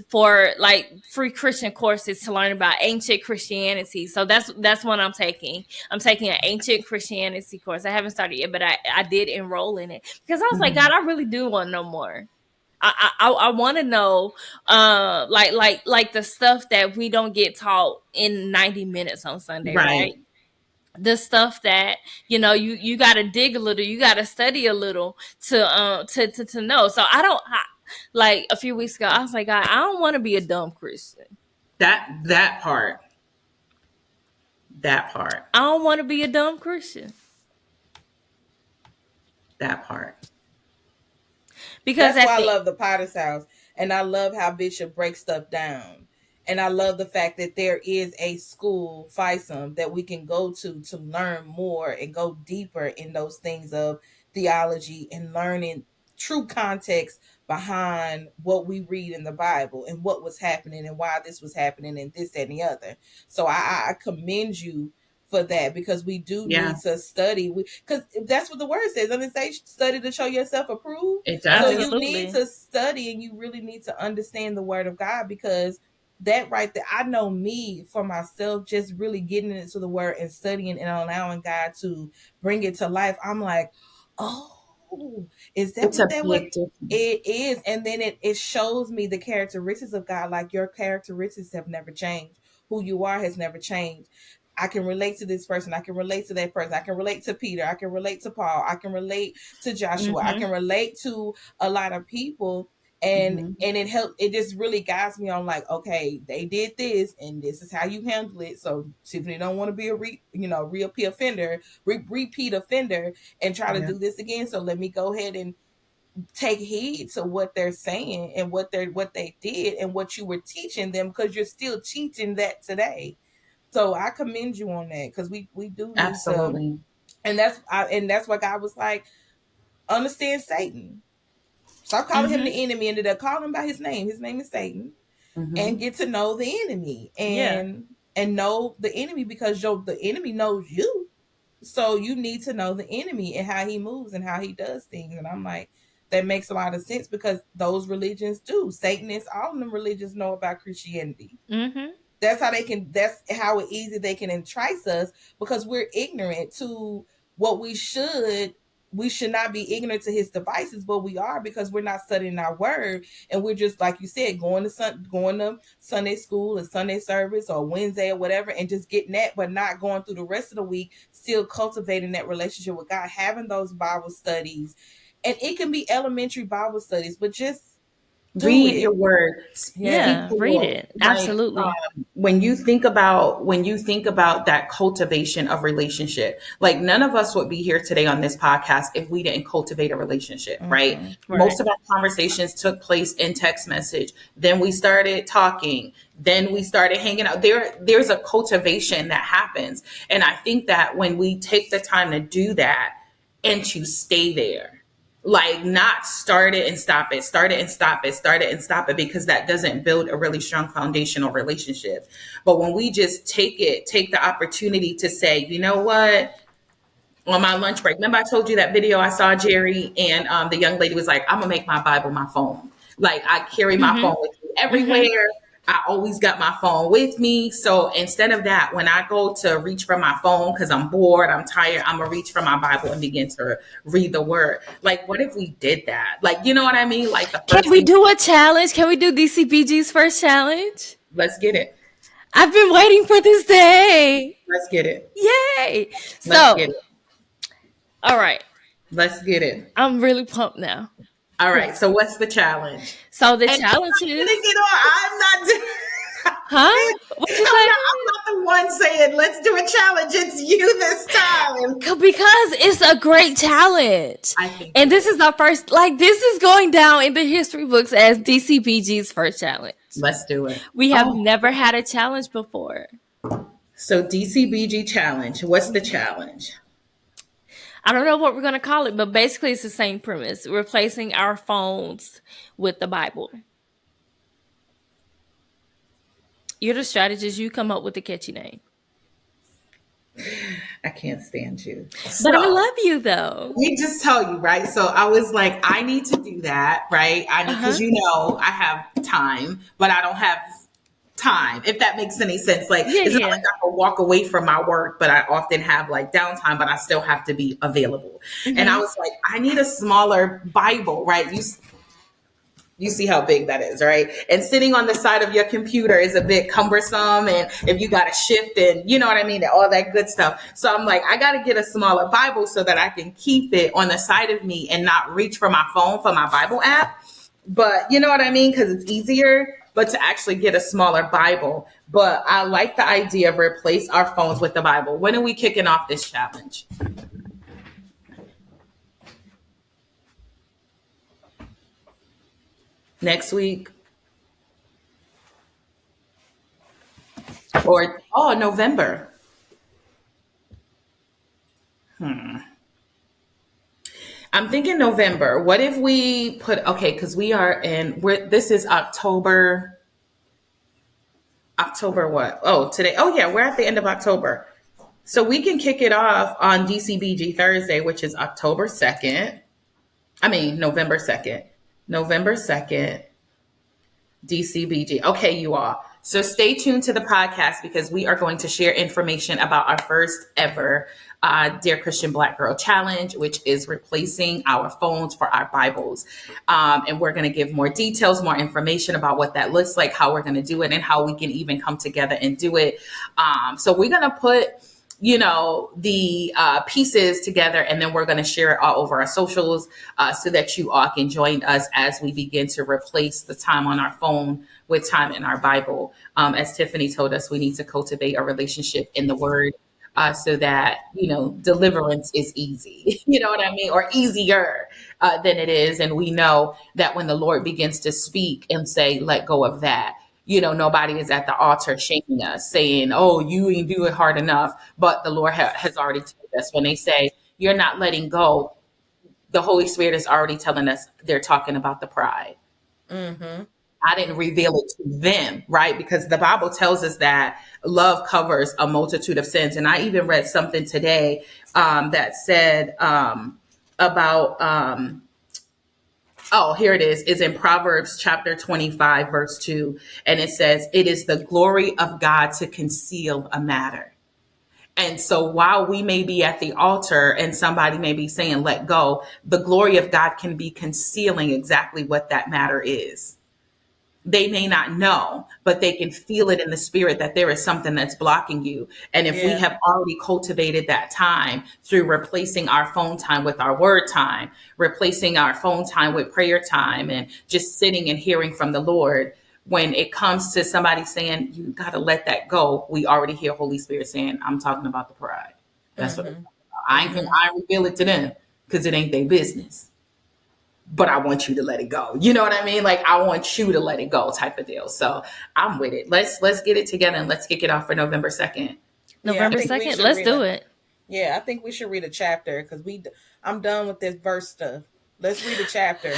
for like free Christian courses to learn about ancient Christianity. So that's what I'm taking. I'm taking an ancient Christianity course. I haven't started yet, but I did enroll in it because I was like, God, Mhm. I really do want to know more. I want to know, like the stuff that we don't get taught in 90 minutes on Sunday, right? Right. The stuff that you got to dig a little, you got to study a little to know. So like a few weeks ago, I was like, God, I don't want to be a dumb Christian. That part. That part. I don't want to be a dumb Christian. That part. Because That's at why I the love the Potter's House, and I love how Bishop breaks stuff down. And I love the fact that there is a school, FISM, that we can go to learn more and go deeper in those things of theology and learning true context behind what we read in the Bible and what was happening and why this was happening and this and the other. So I commend you for that, because we do Yeah, need to study. Because that's what the word says. Doesn't it say study to show yourself approved? it So does. you need absolutely. to study, and you really need to understand the word of God, because that right there, I know me for myself, just really getting into the word and studying and allowing God to bring it to life. I'm like, oh, is that It's what a that what big difference. it is? And then it shows me the characteristics of God. Like, your characteristics have never changed. Who you are has never changed. I can relate to this person. I can relate to that person. I can relate to Peter. I can relate to Paul. I can relate to Joshua. I Mm-hmm. can relate to a lot of people. And Hmm. it helped. It just really guides me on, like, okay, they did this, and this is how you handle it. So Tiffany don't want to be a repeat offender, repeat offender, and try to Yeah, do this again. So let me go ahead and take heed to what they're saying and what they did and what you were teaching them, because you're still teaching that today. So I commend you on that, because we do need to. absolutely. And that's why God was like, understand Satan. Stop calling him Mm-hmm. the enemy, and ended up calling him by his name. His name is Satan. And Hmm. get to know the enemy, Yeah. and know the enemy, because the enemy knows you. So you need to know the enemy and how he moves and how he does things. And I'm like, that makes a lot of sense, because those religions do. Satanists, all of them religions know about Christianity. Mm-hmm. That's how easy they can entice us, because we're ignorant to what we should not be ignorant to his devices, but we are, because we're not studying our word, and we're just, like you said, going to Sunday school or Sunday service or Wednesday or whatever, and just getting that, but not going through the rest of the week, still cultivating that relationship with God, having those Bible studies. And it can be elementary Bible studies, but just do Read your it. word. Speak Yeah. Yeah. the Read word. it. Like, Absolutely. when you think about that cultivation of relationship, like, none of us would be here today on this podcast if we didn't cultivate a relationship, right? Mm-hmm. Right. Most of our conversations took place in text message. Then we started talking. Then we started hanging out. There's a cultivation that happens, and I think that when we take the time to do that and to stay there, like, not start it and stop it, start it and stop it, start it and stop it, because that doesn't build a really strong foundational relationship. But when we just take the opportunity to say, you know what, on my lunch break. Remember, I told you that video I saw, Geri, and the young lady was like, "I'm gonna make my Bible my phone. Like, I carry my phone Mm-hmm. with me Mm-hmm. everywhere. I always got my phone with me. So instead of that, when I go to reach for my phone because I'm bored, I'm tired, I'm gonna reach for my Bible and begin to read the word. Like, what if we did that? Like, you know what I mean? Like, the Can first we thing, do a challenge? Can we do DCBG's first challenge? let's get it. I've been waiting for this day. Let's get it. Yay. Let's So, get it. all right. Let's get it. I'm really pumped now. All right. So what's the challenge? So the And I'm challenge not gonna is, get on. I'm not. huh? What you say? I'm not the one saying let's do a challenge. It's you this time. Because it's a great challenge. I think And it this is. is our first, like, this is going down in the history books as DCBG's first challenge. Let's do it. We have Oh, never had a challenge before. so DCBG challenge. What's the challenge? I don't know what we're going to call it, but basically it's the same premise, replacing our phones with the Bible. You're the strategist. You come up with the catchy name. I can't stand you. But I So love you, though. we just tell you, right? So I was like, I need to do that, right? I need, Uh-huh. because I have time, but I don't have time, if that makes any sense. Like, Yeah, it's not yeah. like I can walk away from my work, but I often have like downtime, but I still have to be available. And I Mm-hmm. was like, I need a smaller Bible, right? You see how big that is, right? And sitting on the side of your computer is a bit cumbersome. And if you got to shift and you know what I mean, and all that good stuff. So I'm like, I got to get a smaller Bible so that I can keep it on the side of me and not reach for my phone for my Bible app. But you know what I mean? Because it's easier, but to actually get a smaller Bible. But I like the idea of replace our phones with the Bible. When are we kicking off this challenge? next week, or oh, November. I'm thinking November. What if we put okay? Because we are in. This is October. October what? Oh, today. Oh yeah, we're at the end of October. So we can kick it off on DCBG Thursday, which is October 2nd. I mean, November 2nd. November 2nd, DCBG. Okay, you all. So stay tuned to the podcast because we are going to share information about our first ever Dear Christian Black Girl Challenge, which is replacing our phones for our Bibles. And we're going to give more details, more information about what that looks like, how we're going to do it, and how we can even come together and do it. So we're going to put the pieces together, and then we're going to share it all over our socials so that you all can join us as we begin to replace the time on our phone with time in our Bible. As Tiffany told us, we need to cultivate a relationship in the Word so that deliverance is easy. You know what I mean, or easier than it is. And we know that when the Lord begins to speak and say, "Let go of that," nobody is at the altar shaming us, saying, "Oh, you ain't do it hard enough." But the Lord has already told us when they say, "You're not letting go," the Holy Spirit is already telling us they're talking about the pride. Mm-hmm. I didn't reveal it to them, right? Because the Bible tells us that love covers a multitude of sins. And I even read something today that said about oh, here it is. It's in Proverbs chapter 25, verse 2. And it says, "It is the glory of God to conceal a matter." And so while we may be at the altar and somebody may be saying, "Let go," the glory of God can be concealing exactly what that matter is. They may not know, but they can feel it in the spirit that there is something that's blocking you. And if we Yeah. have already cultivated that time through replacing our phone time with our word time, replacing our phone time with prayer time, and just sitting and hearing from the Lord, when it comes to somebody saying, "You got to let that go," we already hear Holy Spirit saying, "I'm talking about the pride." That's what Mm-hmm. Mm-hmm. I ain't reveal it to them because it ain't their business, but I want you to let it go. You know what I mean? Like, I want you to let it go type of deal. So I'm with it. Let's get it together and let's kick it off for November 2nd. Yeah, I November think we 2nd. should Let's read do a. it. Yeah, I think we should read a chapter because I'm done with this verse stuff. Let's read a chapter.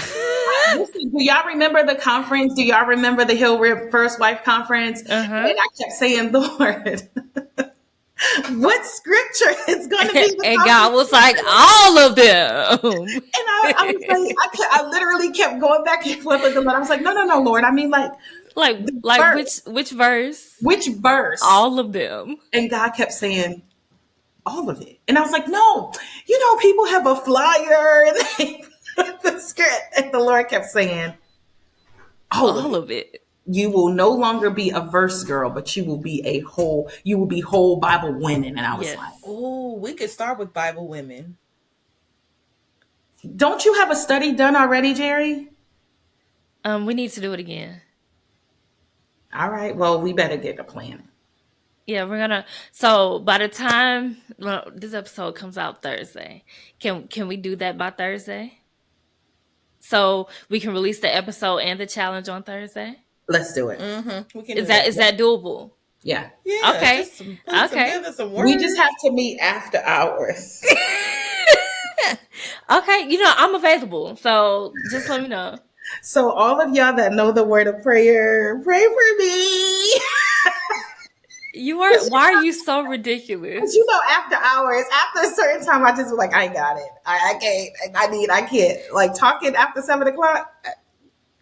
Listen, do y'all remember the conference? Do y'all remember the Hill Rip First Wife Conference? Uh-huh. And I kept saying, "Lord, what scripture is going to be the And God was conversation?" like, all of them. And I was like, I literally kept going back and forth with the Lord. I was like, "No, no, no, Lord. I mean, like the like verse. which verse? Which verse?" All of them. And God kept saying, "All of it." And I was like, "No, people have a flyer and they put the script." And the Lord kept saying, "All of All it. of it. You will no longer be a verse girl, but you will be whole Bible women." And I was like, Yes. Oh, we could start with Bible women. "Don't you have a study done already, Geri?" We need to do it again. All right. Well, we better get a plan. Yeah, we're gonna. So by the time this episode comes out Thursday, can we do that by Thursday? So we can release the episode and the challenge on Thursday. Let's do it. Mm-hmm. We can Is do that that. is that doable? Yeah. Yeah, Okay, just okay, together some We just have words. to meet after hours. okay. I'm available, so just let me know. So all of y'all that know the word of prayer, pray for me. You are. Why are you so ridiculous? But after hours, after a certain time, I just was like, "I got it. I can't. I can't. Like, talking after 7 o'clock."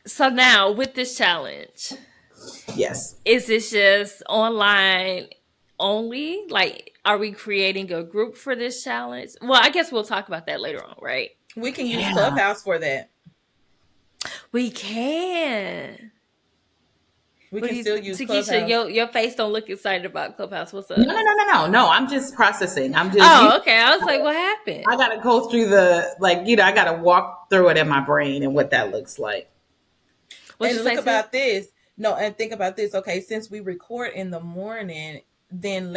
So now with this challenge, Yes. is this just online only? Like, are we creating a group for this challenge? Well, I guess we'll talk about that later on, right? We can use Yeah. Clubhouse for that. We can. We What can do you, still use Tikisha? Clubhouse. Your face don't look excited about Clubhouse. What's No, up? no, no, no, no, no. I'm just processing. I'm just, Oh, okay. I was like, what happened? I got to go through I got to walk through it in my brain and what that looks like. What you And look say, Tiff? about this. No, and think about this. Okay, since we record in the morning, then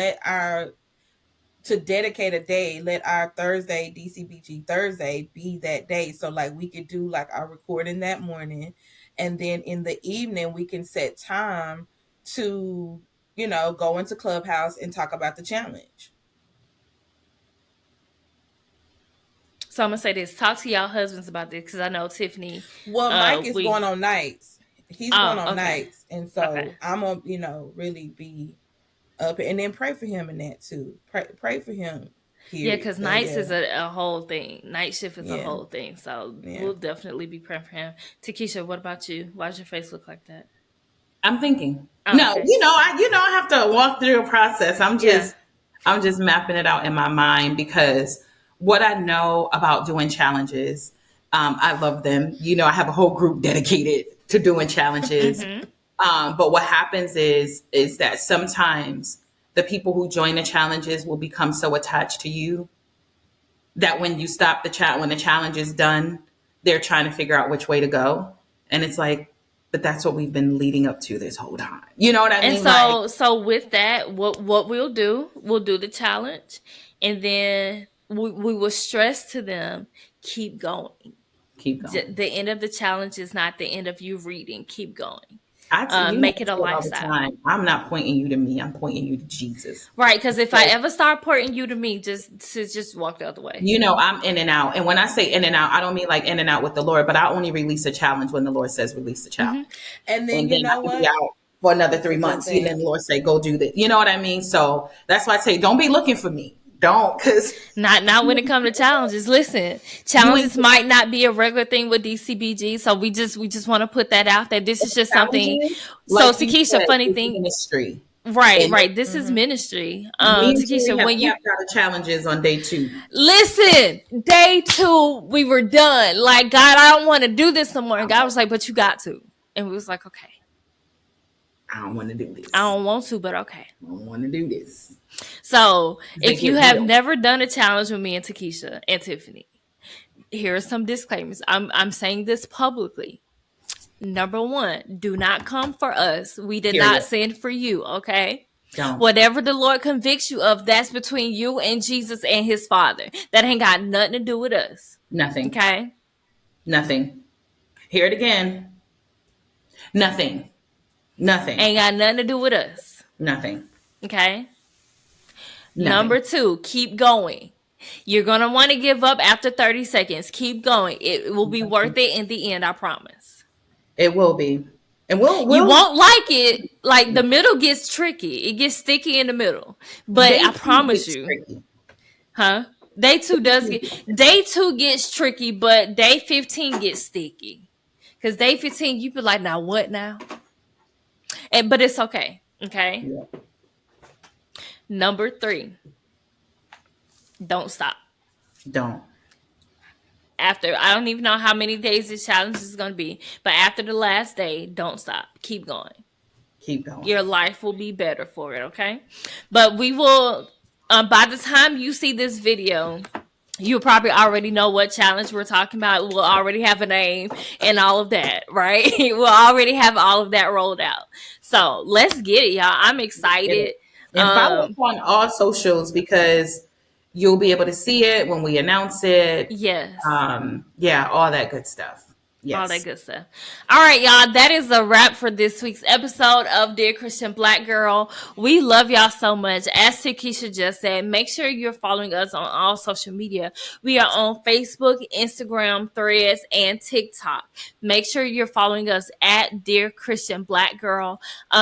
to dedicate a day, let our Thursday, DCBG Thursday, be that day. So like we could do like our recording that morning, and then in the evening we can set time to, go into Clubhouse and talk about the challenge. So I'm gonna say this: talk to y'all husbands about this, because I know Tiffany. Well, Mike is We going on nights. He's going Oh, on okay, nights, and okay. so I'm gonna, really be up, and then pray for him in that too. Pray for him. Yeah, Period. because So nights yeah, is a whole thing. Night shift is a yeah, whole thing. So yeah. we'll definitely be praying for him. Tikisha, what about you? Why does your face look like that? I'm thinking. Oh, No, okay. I have to walk through a process. Yeah. I'm just mapping it out in my mind because what I know about doing challenges, I love them. I have a whole group dedicated to doing challenges. Mm-hmm. But what happens is that sometimes the people who join the challenges will become so attached to you that when you stop when the challenge is done, they're trying to figure out which way to go. And it's like, but that's what we've been leading up to this whole time. You know what I And mean? Like, so with that, what we'll do the challenge, and then we will stress to them, keep going. keep going. The end of the challenge is not the end of you reading. Keep going. You know, Make I it a say it all the lifestyle. time. I'm not pointing you to me. I'm pointing you to Jesus. Right, because if I Because, ever start pointing you to me, just walk the other way. I'm in and out. And when I say in and out, I don't mean like in and out with the Lord, but I only release a challenge when the Lord says release the challenge. Hmm. And then And you then I know could be what? out for another Not to 3 months. jump And then in. the Lord say, go do this. You know what I mean? So that's why I say, don't be looking for me. Don't, because Not when it comes to challenges. Listen, you ain't challenges might not be a regular thing with DCBG, so we just want to put that out there. This is just something. challenging. So Like you Takesha, said, funny it's thing, ministry. right, And right. This is Mm-hmm. ministry. me and Geri Takesha, have when you capped out of challenges on day 2. listen, day 2 we were done. Like, God, I don't want to do this no more. And God was like, but you got to. And we was like, okay, I don't want to do I this. don't want to, but okay. I don't want to do this. So They if you get have real. never done a challenge with me and Takesha and Tiffany, here are some disclaimers. I'm saying this publicly. Number one, do not come for us. We did not Period. send for you, okay? Don't. Whatever the Lord convicts you of, that's between you and Jesus and his Father. That ain't got nothing to do with us, Nothing. okay? Nothing. Hear it again. Nothing. Nothing. Ain't got nothing to do with us, Nothing. okay? Number Nothing. two, keep going. You're going to want to give up after 30 seconds. Keep going. It will be worth it in the end, I promise. It will be. And we'll You we'll won't like it. Like, the middle gets tricky. It gets sticky in the middle. But day I 2 promise gets you, tricky. huh? Day 2 gets tricky, but day 15 gets sticky. Cause day 15, you be like, now what now? But it's okay. Okay. Yeah. Number 3, don't stop. Don't. After, I don't even know how many days this challenge is gonna be, but after the last day, don't stop. Keep going. Keep going. Your life will be better for it, okay? But we will, by the time you see this video, you probably already know what challenge we're talking about. We'll already have a name and all of that, right? We'll already have all of that rolled out. So let's get it, y'all. I'm Get excited. it. And follow us on all socials because you'll be able to see it when we announce it. Yes. Yeah, all that good stuff. All that Yes. good stuff. All right, y'all. That is a wrap for this week's episode of Dear Christian Black Girl. We love y'all so much. As Tikisha just said, make sure you're following us on all social media. We are on Facebook, Instagram, Threads, and TikTok. Make sure you're following us at Dear Christian Black Girl,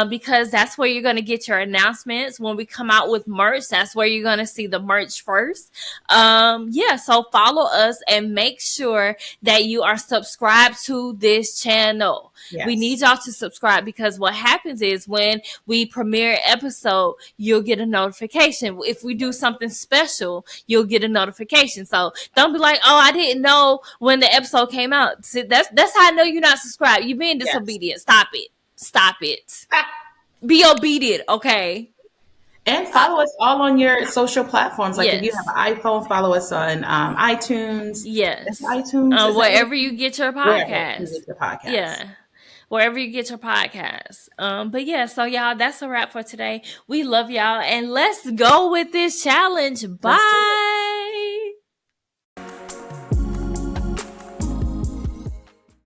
because that's where you're going to get your announcements when we come out with merch. That's where you're going to see the merch first. Yeah, so follow us and make sure that you are subscribed to this channel. We need Yes. y'all to subscribe, because what happens is when we premiere an episode, you'll get a notification. If we do something special, you'll get a notification. So don't be like, oh, I didn't know when the episode came out. See, that's how I know you're not subscribed. You're being Yes. disobedient. Stop it. Stop it. Be obedient, okay? And follow us all on your social platforms. Like if you Yes. have an iPhone, follow us on iTunes. Is it Yes. iTunes? Is that what Wherever you get your wherever you podcast. get your podcast? Yeah. Wherever you get your podcast. But yeah, so y'all, that's a wrap for today. We love y'all, and let's go with this challenge. Let's do it. Bye.